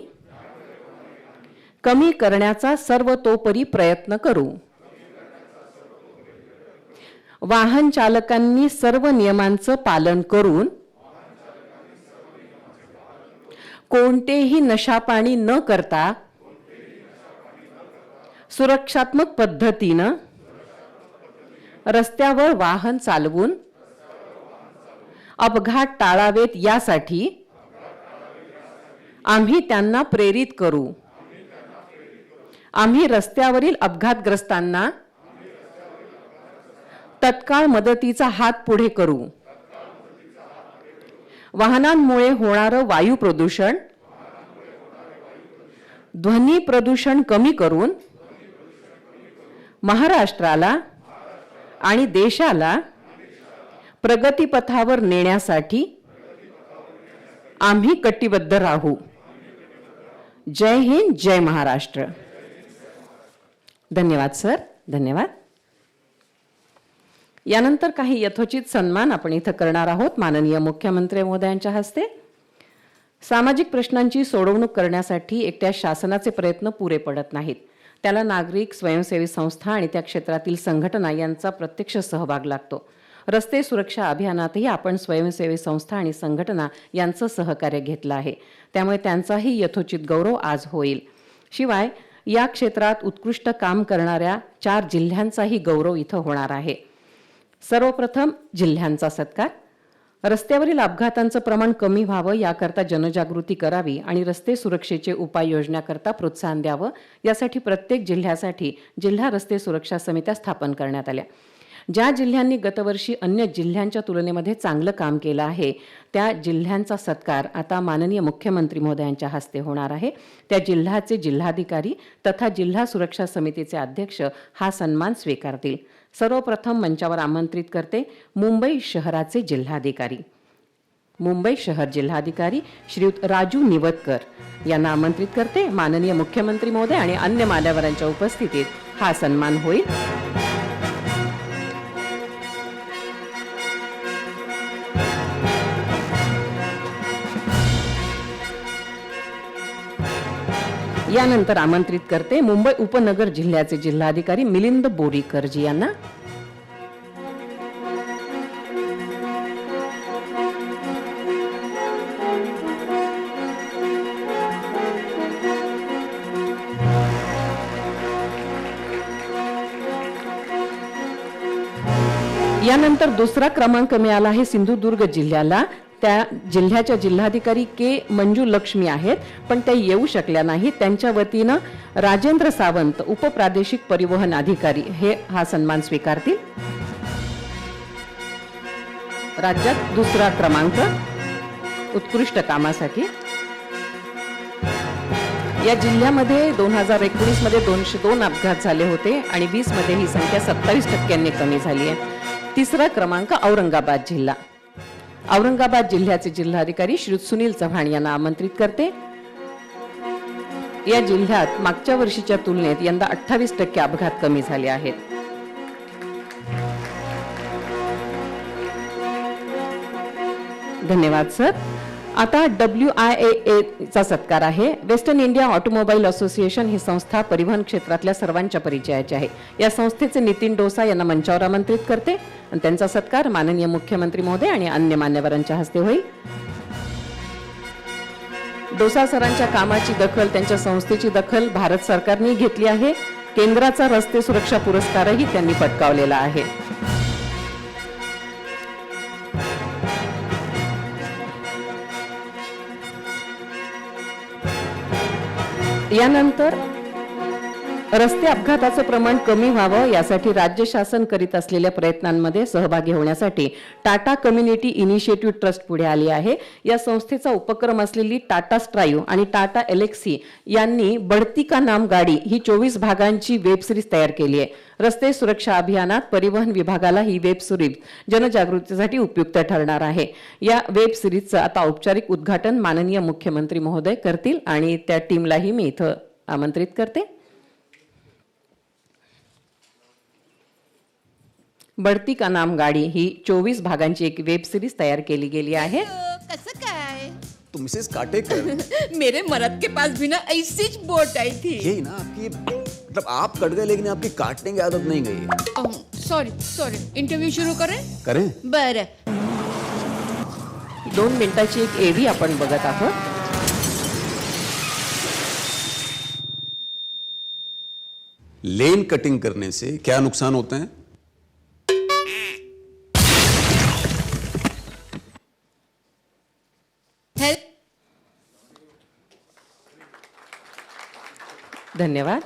कमी करण्याचा सर्वतोपरी प्रयत्न करू. वाहन चालकांनी सर्व नियमांचं पालन करून कोणतेही नशापाणी न करता सुरक्षात्मक पद्धतीनं रस्त्यावर वाहन चालवून अपघात टाळावेत यासाठी आम्ही त्यांना प्रेरित करू. आम्ही रस्त्यावरील अपघातग्रस्तांना तत्काळ मदतीचा हात पुढे करू. वाहनांमुळे होणारं वायू प्रदूषण, ध्वनी प्रदूषण कमी करून महाराष्ट्राला आणि देशाला प्रगतीपथावर नेण्यासाठी आम्ही कटिबद्ध राहू. जय हिंद, जय महाराष्ट्र. धन्यवाद सर, धन्यवाद. यानंतर काही यथोचित सन्मान आपण इथं करणार आहोत माननीय मुख्यमंत्री महोदयांच्या हस्ते. सामाजिक प्रश्नांची सोडवणूक करण्यासाठी एकट्या शासनाचे प्रयत्न पुरे पडत नाहीत. त्याला नागरिक, स्वयंसेवी संस्था आणि त्या क्षेत्रातील संघटना यांचा प्रत्यक्ष सहभाग लागतो. रस्ते सुरक्षा अभियानातही आपण स्वयंसेवी संस्था आणि संघटना यांचं सहकार्य घेतलं आहे. त्यामुळे त्यांचाही यथोचित गौरव आज होईल. शिवाय या क्षेत्रात उत्कृष्ट काम करणाऱ्या 4 जिल्ह्यांचाही गौरव इथं होणार आहे. सर्वप्रथम जिल्ह्यांचा सत्कार. रस्त्यावरील अपघातांचं प्रमाण कमी व्हावं याकरता जनजागृती करावी आणि रस्ते सुरक्षेचे उपाययोजनाकरता प्रोत्साहन द्यावं यासाठी प्रत्येक जिल्ह्यासाठी जिल्हा रस्ते सुरक्षा समित्या स्थापन करण्यात आल्या. ज्या जिल्ह्यांनी गतवर्षी अन्य जिल्ह्यांच्या तुलनेमध्ये चांगलं काम केलं आहे त्या जिल्ह्यांचा सत्कार आता माननीय मुख्यमंत्री महोदयांच्या हस्ते होणार आहे. त्या जिल्ह्याचे जिल्हाधिकारी तथा जिल्हा सुरक्षा समितीचे अध्यक्ष हा सन्मान स्वीकारतील. सर्वप्रथम मंचावर आमंत्रित करते मुंबई शहराचे जिल्हाधिकारी. मुंबई शहर जिल्हाधिकारी श्रीयुत राजू निवतकर यांना आमंत्रित करते. माननीय मुख्यमंत्री महोदय आणि अन्य मान्यवरांच्या उपस्थितीत हा सन्मान होईल. यानंतर आमंत्रित करते मुंबई उपनगर जिल्ह्याचे जिल्हाधिकारी मिलिंद बोरीकरजी यांना. यानंतर दुसरा क्रमांक मिळाला आहे सिंधुदुर्ग जिल्ह्याला. त्या जिल्ह्याच्या जिल्हाधिकारी के मंजू लक्ष्मी आहेत, पण त्या येऊ शकल्या नाहीत. त्यांच्या वतीनं राजेंद्र सावंत उपप्रादेशिक परिवहन अधिकारी हे हा सन्मान स्वीकारतील. राज्यात दुसरा क्रमांक उत्कृष्ट कामासाठी. या जिल्ह्यामध्ये 2019 मध्ये 202 अपघात झाले होते आणि 20 मध्ये ही संख्या 27% कमी झाली आहे. तिसरा क्रमांक औरंगाबाद जिल्हा. औरंगाबाद जिल्ह्याचे जिल्हाधिकारी श्री सुनील चव्हाण यांना आमंत्रित करते. या जिल्ह्यात मागच्या वर्षीच्या तुलनेत यंदा 28% अपघात कमी झाले आहेत. धन्यवाद सर. आता WIAA चा सत्कार आहे. वेस्टर्न इंडिया ऑटोमोबाईल असोसिएशन ही संस्था परिवहन क्षेत्रातल्या सर्वांच्या परिचयाची आहे. या संस्थेचे नितीन डोसा यांना मंचावर आमंत्रित करते आणि त्यांचा सत्कार माननीय मुख्यमंत्री महोदय आणि अन्य मान्यवरांच्या हस्ते होईल. डोसा सरांच्या कामाची दखल, त्यांच्या संस्थेची दखल भारत सरकारने घेतली आहे. केंद्राचा रस्ते सुरक्षा पुरस्कारही त्यांनी पटकावलेला आहे. यानंतर रस्ते अपघाताचं प्रमाण कमी व्हावं यासाठी राज्य शासन करीत असलेल्या प्रयत्नांमध्ये सहभागी होण्यासाठी टाटा कम्युनिटी इनिशिएटिव्ह ट्रस्ट पुढे आली आहे. या संस्थेचा उपक्रम असलेली टाटा स्ट्राईव्ह आणि टाटा एलेक्सी यांनी बढ़ती का नाम गाडी ही 24 भागांची वेब सिरीज तयार केली आहे. रस्ते सुरक्षा अभियानात परिवहन विभागाला ही वेब सिरीज जनजागृतीसाठी उपयुक्त ठरणार आहे. या वेब सिरीजचं आता औपचारिक उद्घाटन माननीय मुख्यमंत्री महोदय करतील आणि त्या टीमलाही मी इथं आमंत्रित करते. बढ़ती का नाम गाडी ही 24 भागांची एक वेब सिरीज तयार केली गेली आहे.
कसं काय?
तो मिसेस काटेकर
मेरे मरद के पास भी ना ऐसी बोट आई थी.
यही ना आपकी, मतलब आप कट गए लेकिन आपकी काटने की आदत नहीं गई.
सॉरी सॉरी, इंटरव्यू शुरू करें?
करें?
बरं.
2 मिनिटाची एक एडी आपण बघत आहोत.
लेन कटिंग करने से क्या नुकसान होते हैं?
हेल्प.
धन्यवाद.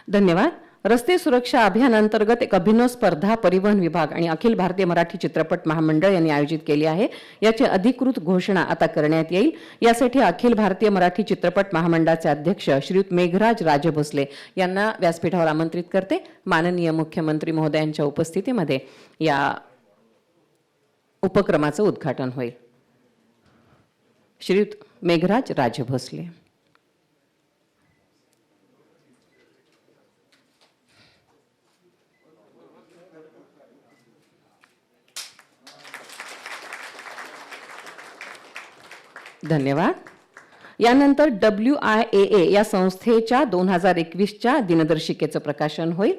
धन्यवाद. रस्ते सुरक्षा अभियानांतर्गत एक अभिनव स्पर्धा परिवहन विभाग आणि अखिल भारतीय मराठी चित्रपट महामंडळ यांनी आयोजित केली आहे. याची अधिकृत घोषणा आता करण्यात येईल. यासाठी अखिल भारतीय मराठी चित्रपट महामंडळाचे अध्यक्ष श्रीयुत मेघराज राजभोसले यांना व्यासपीठावर आमंत्रित करते. माननीय मुख्यमंत्री महोदयांच्या उपस्थितीमध्ये या उपक्रमाचं उद्घाटन होईल. श्रीयुत मेघराज राजभोसले. धन्यवाद. यानंतर WIAA या संस्थेच्या 2021च्या दिनदर्शिकेचं प्रकाशन होईल.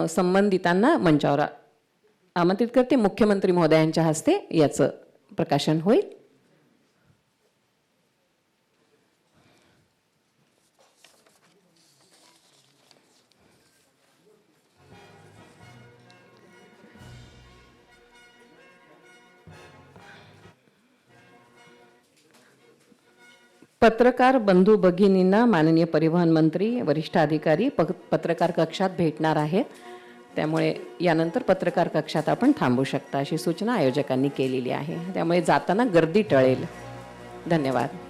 संबंधितांना मंचावर आमंत्रित करते. मुख्यमंत्री महोदयांच्या हस्ते याचं प्रकाशन होईल. पत्रकार बंधू भगिनींना माननीय परिवहन मंत्री वरिष्ठ अधिकारी पत्रकार कक्षात भेटणार आहेत. त्यामुळे यानंतर पत्रकार कक्षात आपण थांबू शकता अशी सूचना आयोजकांनी केलेली आहे. त्यामुळे जाताना गर्दी टळेल. धन्यवाद.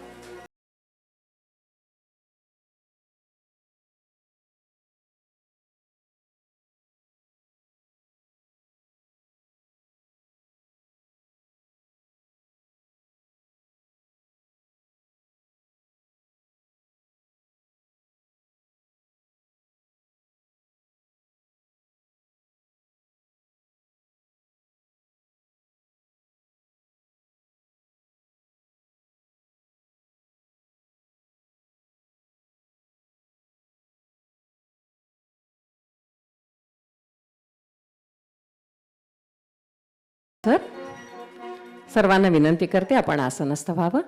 सर सर्वांना विनंती करते आपण आसनस्थ व्हावं.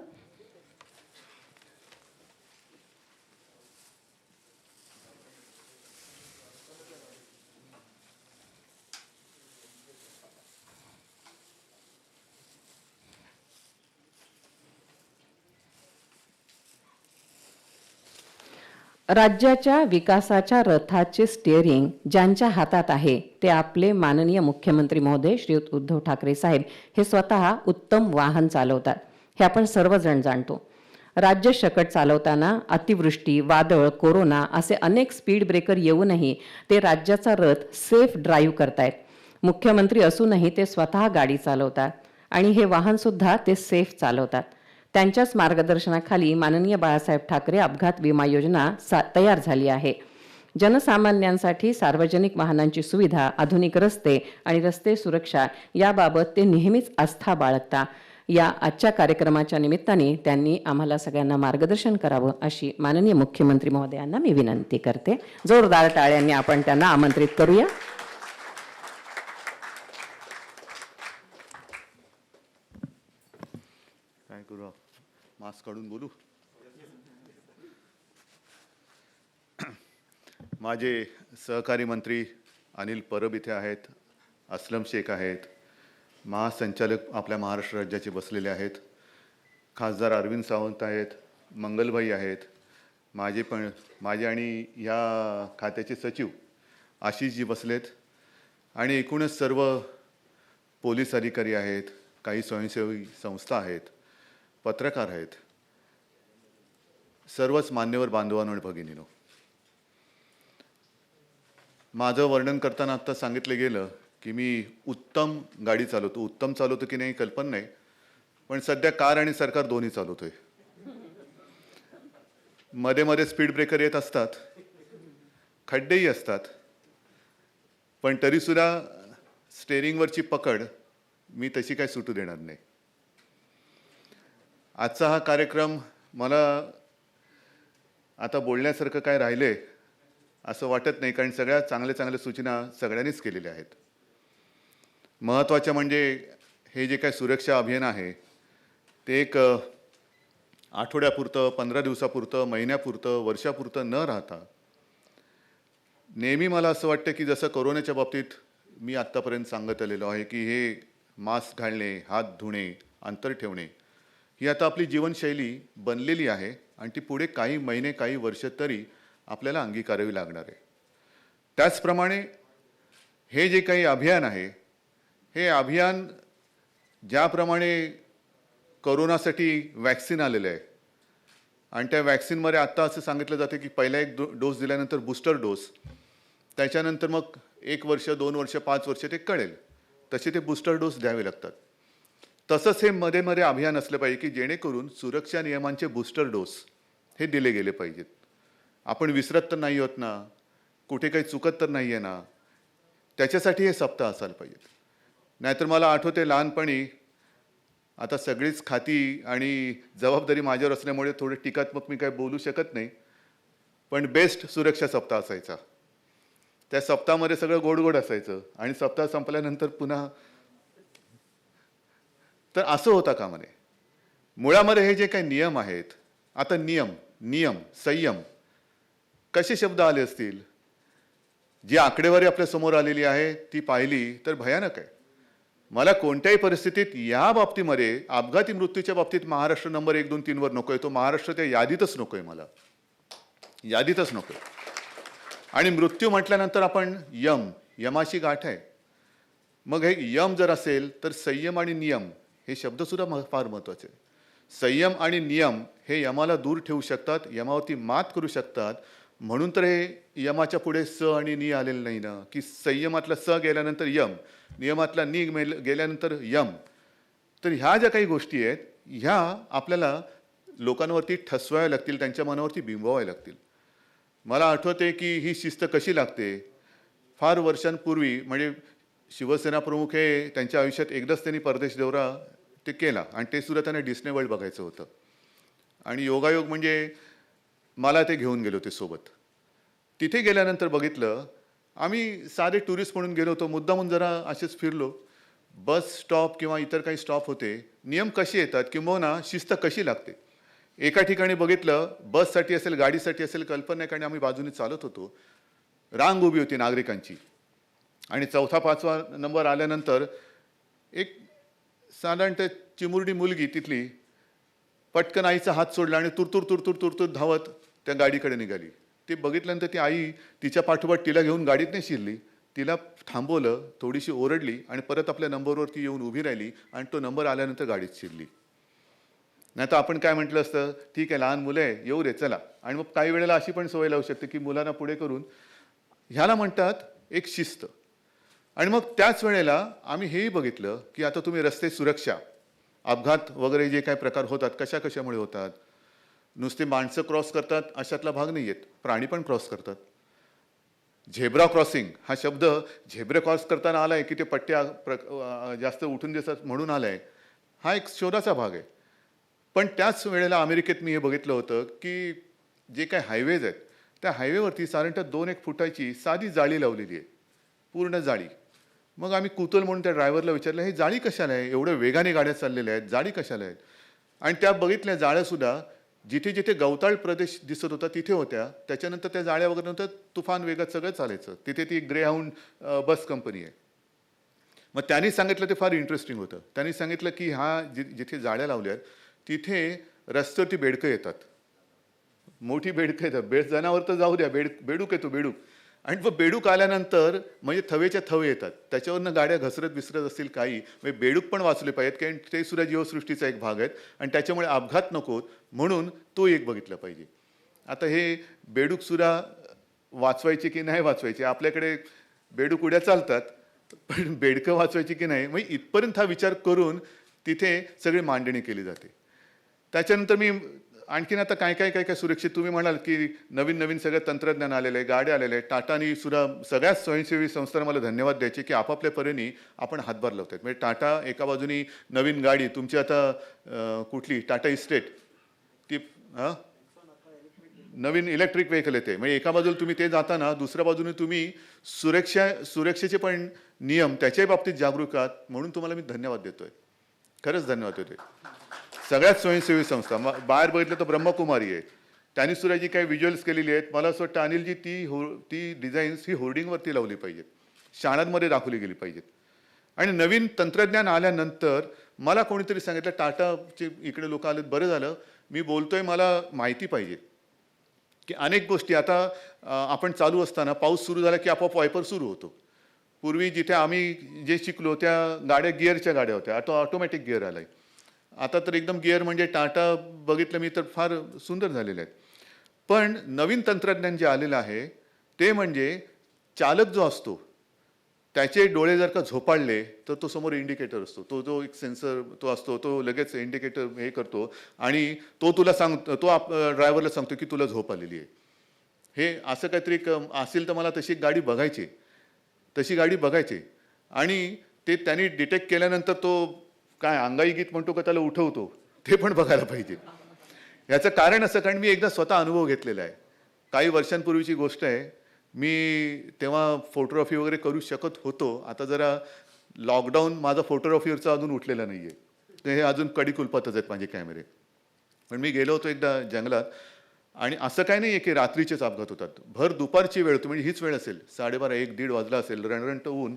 राज्याच्या विकासाच्या रथाचे स्टिअरिंग ज्यांच्या हातात आहे ते आपले माननीय मुख्यमंत्री महोदय श्रीयुत उद्धव ठाकरे साहेब हे स्वतः उत्तम वाहन चालवतात हे आपण सर्वजण जाणतो. राज्य शकट चालवताना अतिवृष्टी, वादळ, कोरोना असे अनेक स्पीड ब्रेकर येऊनही ते राज्याचा रथ सेफ ड्राईव्ह करतायत. मुख्यमंत्री असूनही ते स्वतः गाडी चालवतात आणि हे वाहन सुद्धा ते सेफ चालवतात. त्यांच्याच मार्गदर्शनाखाली माननीय बाळासाहेब ठाकरे अपघात विमा योजना तयार झाली आहे. जनसामान्यांसाठी सार्वजनिक वाहनांची सुविधा, आधुनिक रस्ते आणि रस्ते सुरक्षा याबाबत ते नेहमीच आस्था बाळगता. या आजच्या कार्यक्रमाच्या निमित्ताने त्यांनी आम्हाला सगळ्यांना मार्गदर्शन करावं अशी माननीय मुख्यमंत्री महोदयांना मी विनंती करते. जोरदार टाळ्यांनी आपण त्यांना आमंत्रित करूया.
काय करू, मास्क काढून बोलू. माझे सहकारी मंत्री अनिल परब इथे आहेत, असलम शेख आहेत, महासंचालक आपल्या महाराष्ट्र राज्याचे बसलेले आहेत, खासदार अरविंद सावंत आहेत, मंगलभाई आहेत, माझे आणि या खात्याचे सचिव आशिषजी बसलेत आणि एकूणच सर्व पोलीस अधिकारी आहेत, काही स्वयंसेवी संस्था आहेत, पत्रकार आहेत, सर्वच मान्यवर बांधवांनो आणि भगिनीनो. माझं वर्णन करताना आत्ता सांगितलं गेलं की मी उत्तम गाडी चालवतो. उत्तम चालवतो की नाही कल्पना नाही, पण सध्या कार आणि सरकार दोन्ही चालवतोय. मध्ये मध्ये स्पीड ब्रेकर येत असतात, खड्डेही असतात, पण तरीसुद्धा स्टेअरिंगवरची पकड मी तशी काय सुटू देणार नाही. आजचा हा कार्यक्रम मला आता बोलण्यासारखं काय राहिले असं वाटत नाही, कारण सगळ्या चांगल्या सूचना सगळ्यांनीच केलेल्या आहेत. महत्त्वाचं म्हणजे हे जे काय सुरक्षा अभियान आहे ते एक आठवड्यापुरतं, 15 दिवसापुरतं, महिन्यापुरतं, वर्षापुरतं न राहता नेहमी मला असं वाटतं की जसं कोरोनाच्या बाबतीत मी आत्तापर्यंत सांगत आलेलो आहे की हे मास्क घालणे, हात धुणे, अंतर ठेवणे ही आता आपली जीवनशैली बनलेली आहे आणि ती पुढे काही महिने, काही वर्ष तरी आपल्याला अंगीकारावी लागणार आहे. त्याचप्रमाणे हे जे काही अभियान आहे, हे अभियान ज्याप्रमाणे कोरोनासाठी वॅक्सिन आलेलं आहे आणि त्या वॅक्सिनमध्ये आत्ता असं सांगितलं जातं की पहिला एक डोस दिल्यानंतर बूस्टर डोस, त्याच्यानंतर मग 1 वर्ष, 2 वर्ष, 5 वर्ष ते कळेल तसे ते बूस्टर डोस द्यावे लागतात. तसंच हे मध्ये मध्ये अभियान असलं पाहिजे की जेणेकरून सुरक्षा नियमांचे बूस्टर डोस हे दिले गेले पाहिजेत. आपण विसरत तर नाही होत ना, कुठे काही चुकत तर नाही आहे ना, त्याच्यासाठी हे सप्ताह असायला पाहिजेत. नाहीतर मला आठवते लहानपणी, आता सगळीच खाती आणि जबाबदारी माझ्यावर असल्यामुळे थोडे टीकात्मक मी काय बोलू शकत नाही, पण बेस्ट सुरक्षा सप्ताह असायचा. त्या सप्ताहामध्ये सगळं गोड गोड असायचं आणि सप्ताह संपल्यानंतर पुन्हा, तर असं होता कामा नये. मुळामध्ये हे जे काही नियम आहेत, आता नियम, संयम कसे शब्द आले असतील, जी आकडेवारी आपल्या समोर आलेली आहे ती पाहिली तर भयानक आहे. मला कोणत्याही परिस्थितीत या बाबतीमध्ये अपघाती मृत्यूच्या बाबतीत महाराष्ट्र नंबर 1, 2, 3 वर नकोय. तो महाराष्ट्र त्या यादीतच नकोय, मला यादीतच नकोय. आणि मृत्यू म्हटल्यानंतर आपण यमाशी गाठ आहे. मग हे यम जर असेल तर संयम आणि नियम हे शब्दसुद्धा फार महत्त्वाचे. संयम आणि नियम हे यमाला दूर ठेवू शकतात, यमावरती मात करू शकतात. म्हणून तर हे यमाच्या पुढे स आणि नि आलेलं नाही ना, की संयमातला स गेल्यानंतर यम, नियमातला नि गेल्यानंतर यम. तर ह्या ज्या काही गोष्टी आहेत ह्या आपल्याला लोकांवरती ठसवाव्या लागतील, त्यांच्या मनावरती बिंबवाव्या लागतील. मला आठवते की ही शिस्त कशी लागते. फार वर्षांपूर्वी म्हणजे शिवसेना प्रमुख हे त्यांच्या आयुष्यात एकदाच त्यांनी परदेश दौरा ते केला आणि ते सुद्धा त्यांना डिस्ने वर्ल्ड बघायचं होतं. आणि योगायोग म्हणजे मला ते घेऊन गेले होते सोबत. तिथे गेल्यानंतर बघितलं, आम्ही साधे टुरिस्ट म्हणून गेलो होतो, मुद्दामून जरा असेच फिरलो. बस स्टॉप किंवा इतर काही स्टॉप होते, नियम कसे येतात किंबहुना शिस्त कशी लागते. एका ठिकाणी बघितलं, बससाठी असेल, गाडीसाठी असेल, कल्पना नाही, कारण आम्ही बाजूने चालत होतो. रांग उभी होती नागरिकांची आणि 4था 5वा नंबर आल्यानंतर एक साधारणतः चिमुरडी मुलगी तिथली पटकन आईचा हात सोडला आणि तुरतुर तुरतुर तुरतुर धावत त्या गाडीकडे निघाली. ते बघितल्यानंतर ती आई तिच्या पाठोपाठ तिला घेऊन गाडीत नाही शिरली, तिला थांबवलं, थोडीशी ओरडली आणि परत आपल्या नंबरवरती येऊन उभी राहिली आणि तो नंबर आल्यानंतर गाडीत शिरली. नाही तर आपण काय म्हटलं असतं, ठीक आहे लहान मुलं आहे, येऊ रे चला. आणि मग काही वेळेला अशी पण सवय लावू शकते की मुलांना पुढे करून, ह्याला म्हणतात एक शिस्त. आणि मग त्याच वेळेला आम्ही हेही बघितलं की आता तुम्ही रस्ते सुरक्षा, अपघात वगैरे जे काही प्रकार होतात कशा कशामुळे होतात. नुसते माणसं क्रॉस करतात अशातला भाग नाही येत, प्राणी पण क्रॉस करतात. झेब्रा क्रॉसिंग हा शब्द झेब्रा क्रॉस करताना आलाय की ते पट्ट्या जास्त उठून दिसतात म्हणून आलाय, हा एक शोधाचा भाग आहे. पण त्याच वेळेला अमेरिकेत मी हे बघितलं होतं की जे काही हायवेज आहेत त्या हायवेवरती साधारणतः 2-1 फुटाची साधी जाळी लावलेली आहे, पूर्ण जाळी. मग आम्ही कुतूहल म्हणून त्या ड्रायव्हरला विचारलं, हे जाळी कशाला आहे, एवढं वेगाने गाड्या चाललेल्या आहेत, जाळी कशाला आहेत. आणि त्या बघितल्या जाळ्यासुद्धा जिथे जिथे गवताळ प्रदेश दिसत होता तिथे होत्या. त्याच्यानंतर त्या जाळ्या वगैरे नंतर तुफान वेगात सगळं चालायचं. तिथे ती ग्रेहाऊंड बस कंपनी आहे. मग त्यांनी सांगितलं ते फार इंटरेस्टिंग होतं. त्यांनी सांगितलं की जिथे जाळ्या लावल्या आहेत तिथे रस्त्यावरती बेडकं येतात, मोठी बेडकं येतात. जनावर तर जाऊ द्या, बेडूक येतो बेडूक. आणि मग बेडूक आल्यानंतर म्हणजे थवेच्या थवे येतात, त्याच्यावरनं गाड्या घसरत विसरत असतील काही, म्हणजे बेडूक पण वाचले पाहिजेत कारण ते सुद्धा जीवसृष्टीचा एक भाग आहेत आणि त्याच्यामुळे अपघात नकोत म्हणून तो एक बघितला पाहिजे. आता हे बेडूक सुद्धा वाचवायचे की नाही वाचवायचे, आपल्याकडे बेडूक उड्या चालतात पण बेडकं वाचवायची की नाही, म्हणजे इथपर्यंत हा विचार करून तिथे सगळी मांडणी केली जाते. त्याच्यानंतर मी आणखीन आता काय काय काय काय सुरक्षित तुम्ही म्हणाल की नवीन नवीन सगळं तंत्रज्ञान आलेलं आहे, गाड्या आलेल्या आहेत. टाटानी सुद्धा सगळ्याच स्वयंसेवी संस्थांना मला धन्यवाद द्यायचे की आपापल्या परीने आपण हातभार लावत आहेत. म्हणजे टाटा एका बाजूनी नवीन गाडी तुमची आता कुठली टाटा इस्टेट ती नवीन इलेक्ट्रिक व्हेकल येते, म्हणजे एका बाजूला तुम्ही ते जाताना दुसऱ्या बाजूने तुम्ही सुरक्षेचे पण नियम त्याच्याही बाबतीत जागरूक आहात म्हणून तुम्हाला मी धन्यवाद देतोय, खरंच धन्यवाद देतोय. सगळ्याच स्वयंसेवी संस्था बाहेर बघितलं तर ब्रह्मकुमारी आहे, त्यांनी सुद्धा जी काही व्हिज्युअल्स केलेली आहेत मला असं वाटतं अनिलजी ती डिझाईन्स ही होर्डिंगवरती लावली पाहिजेत, शाळांमध्ये दाखवली गेली पाहिजेत. आणि नवीन तंत्रज्ञान आल्यानंतर मला कोणीतरी सांगितलं टाटाचे इकडे लोक आलेत, बरं झालं मी बोलतोय, मला माहिती पाहिजे की अनेक गोष्टी आता आपण चालू असताना पाऊस सुरू झाला की आपोआप वायपर सुरू होतो. पूर्वी जिथे आम्ही जे शिकलो त्या गाड्या गिअरच्या गाड्या होत्या, आता ऑटोमॅटिक गिअर आलाय. आता तर एकदम गिअर म्हणजे टाटा बघितलं मी तर फार सुंदर झालेले आहेत. पण नवीन तंत्रज्ञान जे आलेलं आहे ते म्हणजे चालक जो असतो त्याचे डोळे जर का झोपाळले तर तो समोर इंडिकेटर असतो, तो जो एक सेन्सर तो असतो, तो लगेच इंडिकेटर हे करतो आणि तो तुला सांगतो, तो ड्रायव्हरला सांगतो की तुला झोप आलेली आहे. हे असं काहीतरी असेल तर मला तशी गाडी बघायची आणि ते त्यांनी डिटेक्ट केल्यानंतर तो काय अंगाई गीत म्हणतो का त्याला उठवतो ते पण बघायला पाहिजे. याचं कारण असं कारण मी एकदा स्वतः अनुभव घेतलेला आहे. काही वर्षांपूर्वीची गोष्ट आहे, मी तेव्हा फोटोग्राफी वगैरे करू शकत होतो. आता जरा लॉकडाऊन माझा फोटोग्राफीवरचा अजून उठलेला नाही आहे, तर हे अजून कडी-कुलपातच आहेत माझे कॅमेरे. पण मी गेलो होतो एकदा जंगलात आणि असं काय नाही आहे की रात्रीचेच अपघात होतात, भर दुपारची वेळ होती, म्हणजे हीच वेळ असेल 12:30-1-1:30 वाजला असेल, रणरणट ऊन.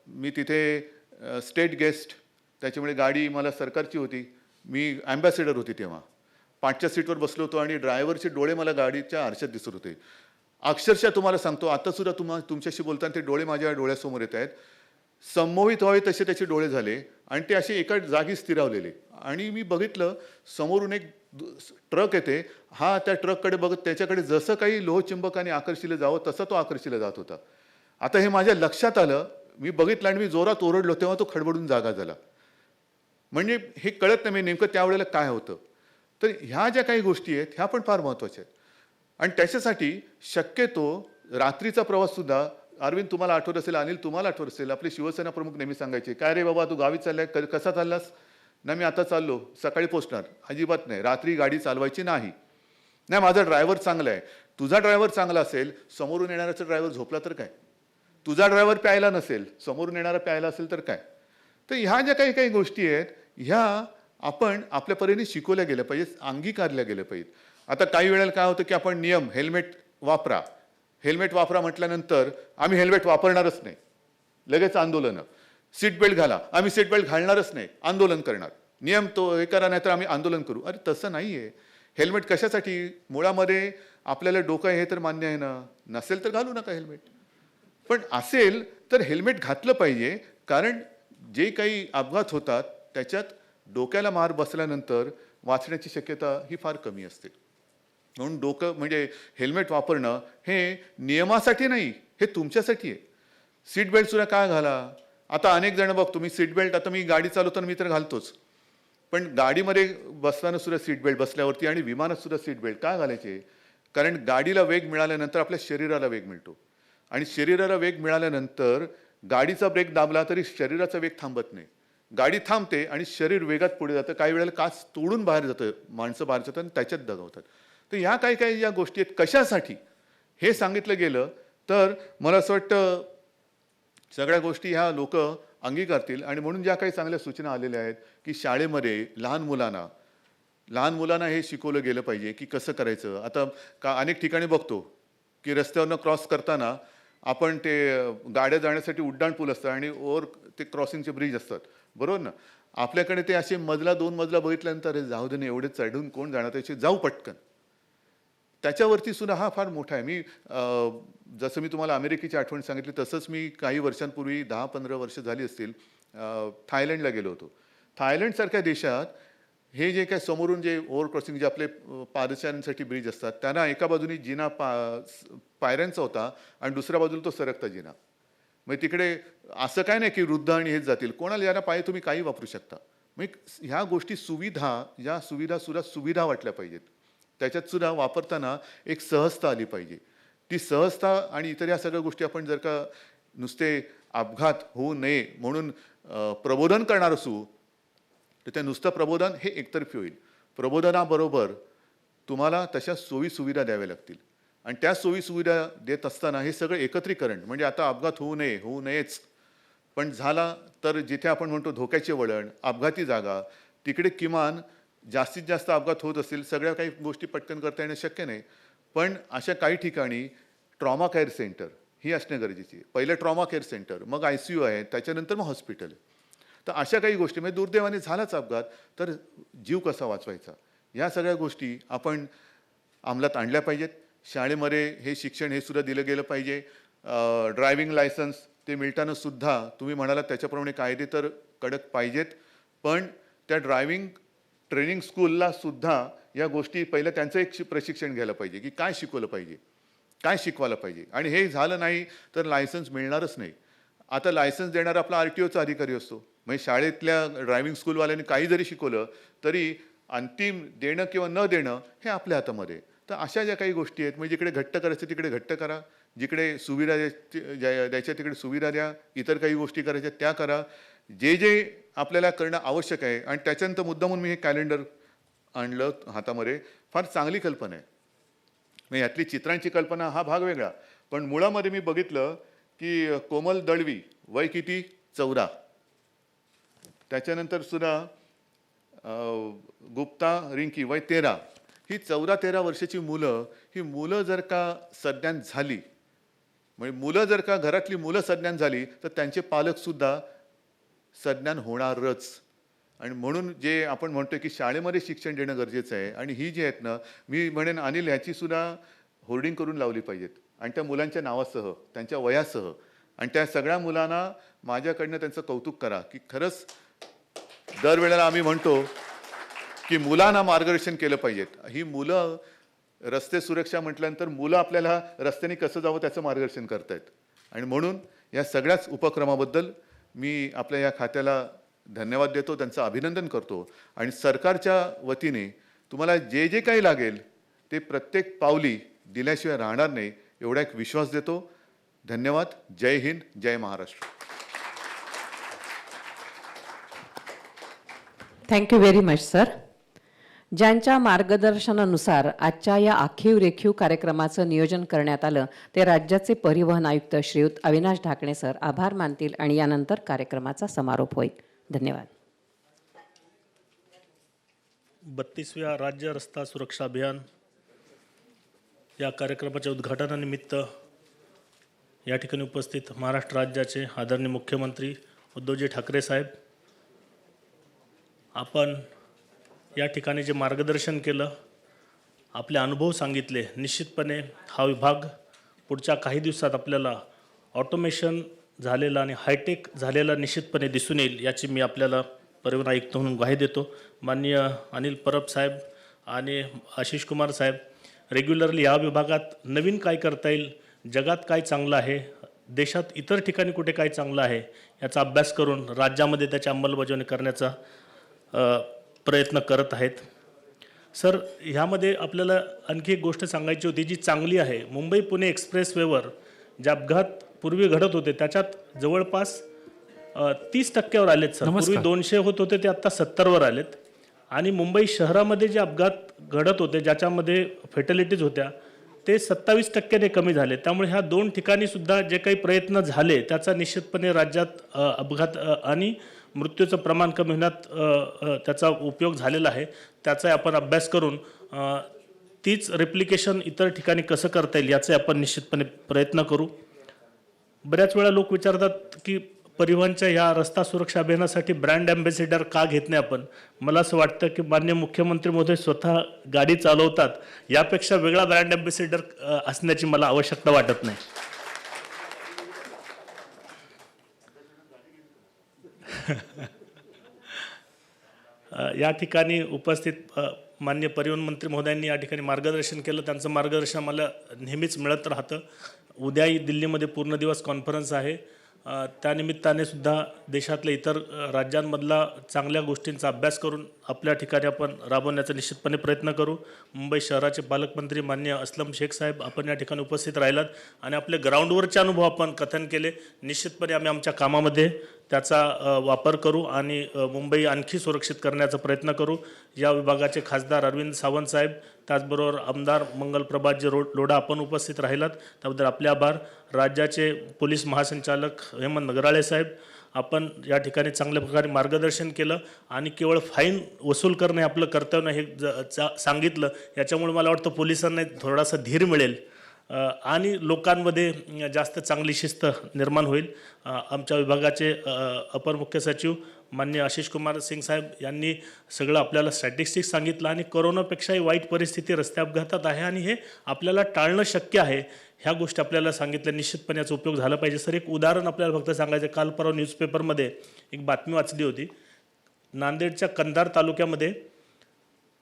मी तिथे स्टेट गेस्ट, त्याच्यामुळे गाडी मला सरकारची होती, मी ॲम्बॅसेडर होती तेव्हा, 5च्या सीटवर बसलो होतो आणि ड्रायव्हरचे डोळे मला गाडीच्या आरशात दिसत होते. अक्षरशः तुम्हाला सांगतो आतासुद्धा तुमच्याशी बोलताना ते डोळे माझ्या डोळ्यासमोर येत आहेत. संमोहित व्हावे तसे त्याचे डोळे झाले आणि ते असे एका जागी स्थिरावलेले. आणि मी बघितलं समोरून एक ट्रक येते, हा त्या ट्रककडे बघत त्याच्याकडे जसं काही लोहचुंबकाने आकर्षिलं जावं तसं तो आकर्षिला जात होता. आता हे माझ्या लक्षात आलं, मी बघितलं आणि मी जोरात ओरडलो, तेव्हा तो खडबडून जागा झाला. म्हणजे हे कळत नाही नेमकं त्यावेळेला काय होतं. तर ह्या ज्या काही गोष्टी आहेत ह्या पण फार महत्त्वाच्या आहेत आणि त्याच्यासाठी शक्यतो रात्रीचा प्रवाससुद्धा, अरविंद तुम्हाला आठवत असेल, अनिल तुम्हाला आठवत असेल, आपले शिवसेना प्रमुख नेहमी सांगायचे, काय रे बाबा तू गावी चाललाय, कसा चाललास, नाही मी आता चाललो, सकाळी पोचणार. अजिबात नाही, रात्री गाडी चालवायची नाही. नाही माझा ड्रायव्हर चांगला आहे, तुझा ड्रायव्हर चांगला असेल, समोरून येणाऱ्याचा ड्रायव्हर झोपला तर काय, तुझा ड्रायव्हर प्यायला नसेल, समोरून येणारा प्यायला असेल तर काय? तर ह्या ज्या काही काही गोष्टी आहेत, ह्या आपण आपल्या परीने शिकवल्या गेल्या पाहिजेत, अंगीकारल्या गेल्या पाहिजेत. आता काही वेळेला काय होतं की आपण नियम, हेल्मेट वापरा म्हटल्यानंतर आम्ही हेल्मेट वापरणारच नाही, लगेच आंदोलनं. सीट बेल्ट घाला, आम्ही सीट बेल्ट घालणारच नाही, आंदोलन करणार. नियम तो हे करा, नाही तर आम्ही आंदोलन करू. अरे तसं नाही आहे. हेल्मेट कशासाठी? मुळामध्ये आपल्याला डोकं हे तर मान्य आहे ना, नसेल तर घालू नका हेल्मेट. पण असेल तर हेल्मेट घातलं पाहिजे, कारण जे काही अपघात होतात त्याच्यात डोक्याला मार बसल्यानंतर वाचण्याची शक्यता ही फार कमी असते. म्हणून डोकं म्हणजे हेल्मेट वापरणं हे नियमासाठी नाही, हे तुमच्यासाठी आहे. सीट बेल्ट सुद्धा काय घाला. आता अनेक जण बघतो मी सीट बेल्ट, आता मी गाडी चालवताना मी तर घालतोच, पण गाडीमध्ये बसताना सुद्धा सीट बेल्ट बसल्यावरती आणि विमानात सुद्धा सीट बेल्ट काय घालायचे? कारण गाडीला वेग मिळाल्यानंतर आपल्या शरीराला वेग मिळतो, आणि शरीराला वेग मिळाल्यानंतर गाडीचा ब्रेक दाबला तरी शरीराचा वेग थांबत नाही. गाडी थांबते आणि शरीर वेगात पुढे जातं. काही वेळेला काच तोडून बाहेर जातं, माणसं बाहेर जातात आणि त्याच्यात दगावतात. तर ह्या काही काही ज्या गोष्टी आहेत कशासाठी हे सांगितलं गेलं तर मला असं वाटतं सगळ्या गोष्टी ह्या लोक अंगीकारतील. आणि म्हणून ज्या काही चांगल्या सूचना आलेल्या आहेत की शाळेमध्ये लहान मुलांना हे शिकवलं गेलं पाहिजे की कसं करायचं. आता अनेक ठिकाणी बघतो की रस्त्यावरनं क्रॉस करताना आपण ते गाड्या जाण्यासाठी उड्डाण पूल असतं आणि ओव्हर ते क्रॉसिंगचे ब्रिज असतात, बरोबर ना. आपल्याकडे ते असे मजला 2 मजला बघितल्यानंतर हे जाऊ दे ना, एवढे चढून कोण जाणार, त्याचे जाऊ पटकन. त्याच्यावरती सुद्धा हा फार मोठा आहे. जसं मी तुम्हाला अमेरिकेची आठवण सांगितली तसंच मी काही वर्षांपूर्वी 10-15 वर्ष झाली असतील थायलंडला गेलो होतो. थायलंडसारख्या देशात हे जे काय समोरून जे ओव्हर क्रॉसिंग जे आपले पादचाऱ्यांसाठी ब्रिज असतात त्यांना एका बाजूनी जिना पायऱ्यांचा होता आणि दुसऱ्या बाजूला तो सरकता जिना. म्हणजे तिकडे असं काय नाही की वृद्ध आणि हेच जातील, कोणाला ज्यांना पाहिजे तुम्ही काही वापरू शकता. म्हणजे ह्या गोष्टी या सुविधा सुद्धा सुविधा वाटल्या पाहिजेत. त्याच्यात सुद्धा वापरताना एक सहजता आली पाहिजे. ती सहजता आणि इतर या सगळ्या गोष्टी आपण जर का नुसते अपघात होऊ नये म्हणून प्रबोधन करणार असू तर ते नुसतं प्रबोधन हे एकतर्फी होईल. प्रबोधनाबरोबर तुम्हाला तशा सोयीसुविधा द्याव्या लागतील, आणि त्या सोयीसुविधा देत असताना हे सगळं एकत्रीकरण म्हणजे आता अपघात होऊ नयेच, पण झाला तर जिथे आपण म्हणतो धोक्याचे वळण, अपघाती जागा, तिकडे किमान जास्तीत जास्त अपघात होत असतील, सगळ्या काही गोष्टी पटकन करता येणं शक्य नाही, पण अशा काही ठिकाणी ट्रॉमा केअर सेंटर ही असणं गरजेची आहे. पहिलं ट्रॉमा केअर सेंटर, मग ICU आहे, त्याच्यानंतर मग हॉस्पिटल आहे. तर अशा काही गोष्टी म्हणजे दुर्दैवाने झालाच अपघात तर जीव कसा वाचवायचा, या सगळ्या गोष्टी आपण अंमलात आणल्या पाहिजेत. शाळेमध्ये हे शिक्षण हे सुद्धा दिलं गेलं पाहिजे. ड्रायव्हिंग लायसन्स ते मिळताना सुद्धा तुम्ही म्हणालात त्याच्याप्रमाणे कायदे तर कडक पाहिजेत, पण त्या ड्रायव्हिंग ट्रेनिंग स्कूलला सुद्धा या गोष्टी पहिलं त्यांचं एक प्रशिक्षण घ्यायला पाहिजे की काय शिकवलं पाहिजे, काय शिकवायला पाहिजे. आणि हे झालं नाही तर लायसन्स मिळणारच नाही. आता लायसन्स देणारा आपला RTOचा अधिकारी असतो. म्हणजे शाळेतल्या ड्रायव्हिंग स्कूलवाल्यांनी काही जरी शिकवलं तरी अंतिम देणं किंवा न देणं हे आपल्या हातामध्ये. तर अशा ज्या काही गोष्टी आहेत म्हणजे जिकडे घट्ट करायचं तिकडे घट्ट करा, जिकडे सुविधा द्यायच्या तिकडे सुविधा द्या, इतर काही गोष्टी करायच्या त्या करा, जे आपल्याला करणं आवश्यक आहे. आणि त्याच्यानंतर मुद्दामून मी हे कॅलेंडर आणलं हातामध्ये, फार चांगली कल्पना आहे. म्हणजे यातली चित्रांची कल्पना हा भाग वेगळा, पण मुळामध्ये मी बघितलं की कोमल दळवी वय किती 14, त्याच्यानंतर सुद्धा गुप्ता रिंकी वय 13, ही 14-13 वर्षाची मुलं जर का सज्ञान झाली, म्हणजे जर का घरातली मुलं सज्ञान झाली तर त्यांचे पालकसुद्धा सज्ञान होणारच. आणि म्हणून जे आपण म्हणतोय की शाळेमध्ये शिक्षण देणं गरजेचं आहे. आणि ही जी आहेत ना, मी म्हणेन अनिल ह्याची सुद्धा होर्डिंग करून लावली पाहिजेत, आणि त्या मुलांच्या नावासह, त्यांच्या वयासह, आणि त्या सगळ्या मुलांना माझ्याकडनं त्यांचं कौतुक करा की खरंच दरवेळेला आम्ही म्हणतो की मुलांना मार्गदर्शन केलं पाहिजेत. ही मुलं रस्ते सुरक्षा म्हटल्यानंतर मुलं आपल्याला रस्त्याने कसं जावं त्याचं मार्गदर्शन करतायत. आणि म्हणून या सगळ्याच उपक्रमाबद्दल मी आपल्या या खात्याला धन्यवाद देतो, त्यांचं अभिनंदन करतो. आणि सरकारच्या वतीने तुम्हाला जे काही लागेल ते प्रत्येक पावली दिल्याशिवाय राहणार नाही एवढा एक विश्वास देतो. धन्यवाद. जय हिंद, जय Maharashtra.
Thank you very much sir. ज्यांच्या मार्गदर्शनानुसार आजच्या या आखीव रेखीव कार्यक्रमाचं नियोजन करण्यात आलं ते राज्याचे परिवहन आयुक्त श्रीयुत अविनाश ढाकणे सर आभार मानतील आणि यानंतर कार्यक्रमाचा समारोप होईल. धन्यवाद.
32व्या राज्य रस्ता सुरक्षा अभियान या कार्यक्रमाच्या उद्घाटनानिमित्त या ठिकाणी उपस्थित महाराष्ट्र राज्याचे आदरणीय मुख्यमंत्री उद्धवजी ठाकरे साहेब, आपण या ठिकाणी जे मार्गदर्शन केलं, आपले अनुभव सांगितले, निश्चितपणे हा विभाग पुढच्या काही दिवसात आपल्याला ऑटोमेशन झालेला आणि हायटेक झालेला निश्चितपणे दिसून येईल, याची मी आपल्याला परिवहन आयुक्त म्हणून ग्वाही देतो. माननीय अनिल परब साहेब आणि आशिष कुमार साहेब रेग्युलरली या विभागात नवीन काय करता येईल, जगात काय चांगलं आहे, देशात इतर ठिकाणी कुठे काय चांगलं आहे याचा अभ्यास करून राज्यामध्ये त्याची अंमलबजावणी करण्याचा प्रयत्न करत आहेत. सर, ह्यामध्ये आपल्याला आणखी एक गोष्ट सांगायची होती जी चांगली आहे. मुंबई पुणे एक्सप्रेसवेवर जे अपघात पूर्वी घडत होते त्याच्यात जवळपास 30% आलेत सर. पूर्वी 200 होत होते ते आत्ता 70वर आलेत. आणि मुंबई शहरामध्ये जे अपघात घडत होते ज्याच्यामध्ये फेटॅलिटीज होत्या ते 27% कमी झाले. त्यामुळे ह्या 2 ठिकाणी सुद्धा जे काही प्रयत्न झाले त्याचा निश्चितपणे राज्यात अपघात आणि मृत्यूचं प्रमाण कमी होण्यात त्याचा उपयोग झालेला आहे. त्याचा आपण अभ्यास करून तीच रेप्लिकेशन इतर ठिकाणी कसं करता येईल याचे आपण निश्चितपणे प्रयत्न करू. बऱ्याच वेळा लोक विचारतात की परिवहनच्या ह्या रस्ता सुरक्षा अभियानासाठी ब्रँड ॲम्बॅसिडर का घेत नाही आपण. मला असं वाटतं की माननीय मुख्यमंत्री महोदय स्वतः गाडी चालवतात, यापेक्षा वेगळा ब्रँड ॲम्बॅसिडर असण्याची मला आवश्यकता वाटत नाही. या ठिकाणी उपस्थित माननीय परिवहन मंत्री महोदयांनी या ठिकाणी मार्गदर्शन केलं. त्यांचं मार्गदर्शन मला नेहमीच मिळत राहतं. उद्याही दिल्लीमध्ये पूर्ण दिवस कॉन्फरन्स आहे. त्यानिमित्ताने सुद्धा देशातल्या इतर राज्यांमधला चांगल्या गोष्टींचा अभ्यास करून आपल्या ठिकाणी आपण राबवण्याचा निश्चितपणे प्रयत्न करू. मुंबई शहराचे पालकमंत्री माननीय अस्लम शेख साहेब आपण या ठिकाणी उपस्थित राहिलात आणि आपले ग्राउंडवरचे अनुभव आपण कथन केले. निश्चितपणे आम्ही आमच्या कामामध्ये त्याचा वापर करू आणि मुंबई आणखी सुरक्षित करण्याचा प्रयत्न करू. या विभागाचे खासदार अरविंद सावंत साहेब, त्याचबरोबर आमदार मंगलप्रभातजी लोढा आपण उपस्थित राहिलात, त्याबद्दल आपले आभार. राज्याचे पोलीस महासंचालक हेमंत नगराळे साहेब, आपण या ठिकाणी चांगल्या प्रकारे मार्गदर्शन केलं आणि केवळ फाईन वसूल करणे आपलं कर्तव्य नाही हे सांगितलं. याच्यामुळे मला वाटतं पोलिसांना थोडासा धीर मिळेल आणि लोकांमध्ये जास्त चांगली शिस्त निर्माण होईल. आमच्या विभागाचे अपर मुख्य सचिव माननीय आशिष कुमार सिंग साहेब यांनी सगळं आपल्याला स्टॅटिस्टिक्स सांगितलं आणि कोरोनापेक्षाही वाईट परिस्थिती रस्ते अपघातात आहे आणि हे आपल्याला टाळणं शक्य आहे. ह्या गोष्टी आपल्याला सांगितल्या. निश्चितपणे याचा उपयोग झाला पाहिजे. सर, एक उदाहरण आपल्याला फक्त सांगायचं. काल परवा न्यूजपेपरमध्ये एक बातमी वाचली होती. नांदेडच्या कंधार तालुक्यामध्ये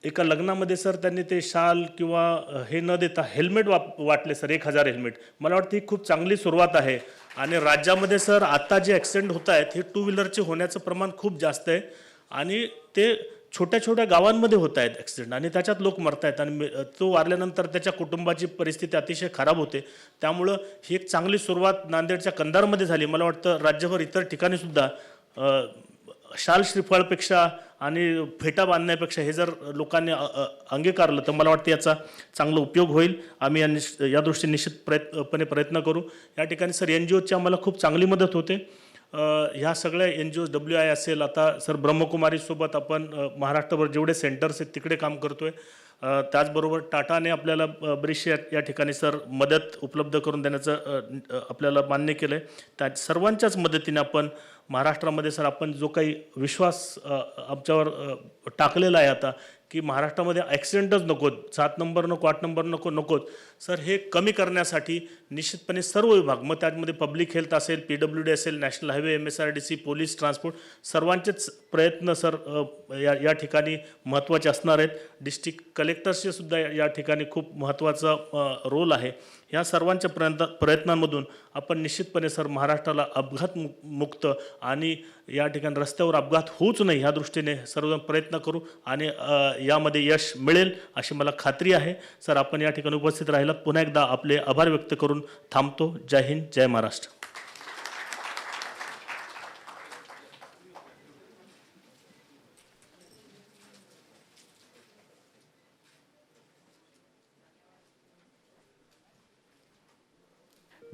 एका लग्नामध्ये सर त्यांनी ते शाल किंवा हे न देता हेल्मेट वाटले सर, 1000 हेल्मेट. मला वाटतं ही खूप चांगली सुरुवात आहे. आणि राज्यामध्ये सर आता जे ॲक्सिडेंट होत आहेत हे 2 व्हीलरचे होण्याचं प्रमाण खूप जास्त आहे आणि ते छोट्या छोट्या गावांमध्ये होत आहेत ॲक्सिडेंट आणि त्याच्यात लोक मरत आहेत आणि तो वारल्यानंतर त्याच्या कुटुंबाची परिस्थिती अतिशय खराब होते. त्यामुळं ही एक चांगली सुरुवात नांदेडच्या कंधारमध्ये झाली. मला वाटतं राज्यभर इतर ठिकाणीसुद्धा शाल श्रीफळपेक्षा आणि फेटा बांधण्यापेक्षा हे जर लोकांनी अंगीकारलं तर मला वाटतं याचा चांगला उपयोग होईल. आम्ही या दृष्टीने निश्चितपणे प्रयत्न करू. या ठिकाणी सर NGOची आम्हाला खूप चांगली मदत होते. ह्या सगळ्या NGOज WI असेल, आता सर ब्रह्मकुमारीसोबत आपण महाराष्ट्रभर जेवढे सेंटर्स आहेत तिकडे काम करतो आहे. त्याचबरोबर टाटाने आपल्याला बरीचशी या ठिकाणी सर मदत उपलब्ध करून देण्याचं आपल्याला मान्य केलं आहे. त्या सर्वांच्याच मदतीने आपण महाराष्ट्रामध्ये सर आपण जो काही विश्वास आमच्यावर टाकलेला आहे आता की महाराष्ट्रामध्ये ॲक्सिडेंटच नकोत, 7 नंबर नको, 8 नंबर नकोत सर, हे कमी करण्यासाठी निश्चितपणे सर्व विभाग, मग त्यामध्ये पब्लिक हेल्थ असेल, PWD असेल, national highway, MSRDC, police, transport, सर्वांचेच प्रयत्न सर या ठिकाणी महत्त्वाचे असणार आहेत. डिस्ट्रिक्ट कलेक्टर्सचे सुद्धा या ठिकाणी खूप महत्त्वाचा रोल आहे. ह्या सर्वांच्या प्रयत्नांमधून आपण निश्चितपणे सर महाराष्ट्राला अपघात मुक्त आणि या ठिकाणी रस्त्यावर अपघात होऊच नाही ह्या दृष्टीने सर्व प्रयत्न करू आणि यामध्ये यश मिळेल अशी मला खात्री आहे. सर, आपण या ठिकाणी उपस्थित राहिलात, पुन्हा एकदा आपले आभार व्यक्त करून थांबतो. जय हिंद, जय महाराष्ट्र.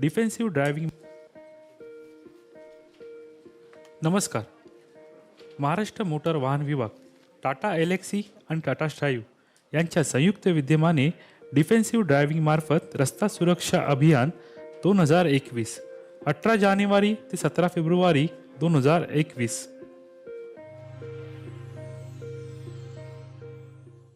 Defensive driving. नमस्कार. महाराष्ट्र मोटर वाहन विभाग, टाटा एलेक्सी आणि टाटा स्ट्राईव्ह यांच्या संयुक्त विद्यमाने डिफेन्सिव्ह ड्रायव्हिंग मार्फत रस्ता सुरक्षा अभियान 2021 18 जानेवारी ते 17 फेब्रुवारी 2021.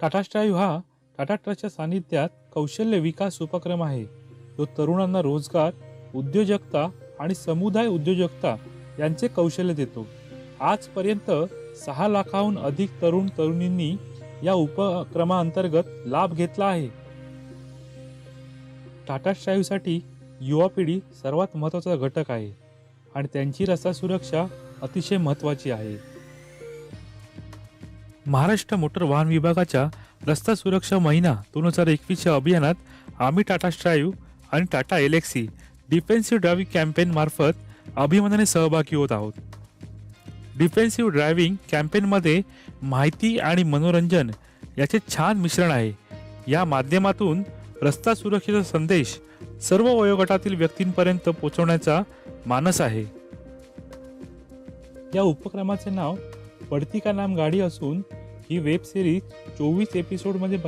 टाटा स्ट्राईव्ह हा टाटा ट्रस्टच्या सानिध्यात कौशल्य विकास उपक्रम आहे. तो तरुणांना रोजगार, उद्योजकता आणि समुदाय उद्योजकता यांचे कौशल्य देतो. आजपर्यंत 6 लाखाहून अधिक तरुण तरुणींनी या उपक्रमाअंतर्गत लाभ घेतला आहे. टाटा स्ट्राईव्हसाठी युवा पिढी सर्वात महत्त्वाचा घटक आहे आणि त्यांची रस्ता सुरक्षा अतिशय महत्त्वाची आहे. महाराष्ट्र मोटर वाहन विभागाच्या रस्ता सुरक्षा महिना 2021च्या अभियानात आम्ही टाटा स्ट्राईव्ह आणि Tata Elxsi defensive driving campaign मार्फत अभिमानाने सहभागी होत आहोत. डिफेन्सिव्ह ड्रायव्हिंग कॅम्पेनमध्ये माहिती आणि मनोरंजन याचे छान मिश्रण आहे. या माध्यमातून रस्ता सुरक्षेचा संदेश सर्व वयोगटातील व्यक्तींपर्यंत पोहोचवण्याचा मानस आहे. या उपक्रमाचे नाव पडती का नाम गाडी असून ही वेब सिरीज 24 एपिसोडमध्ये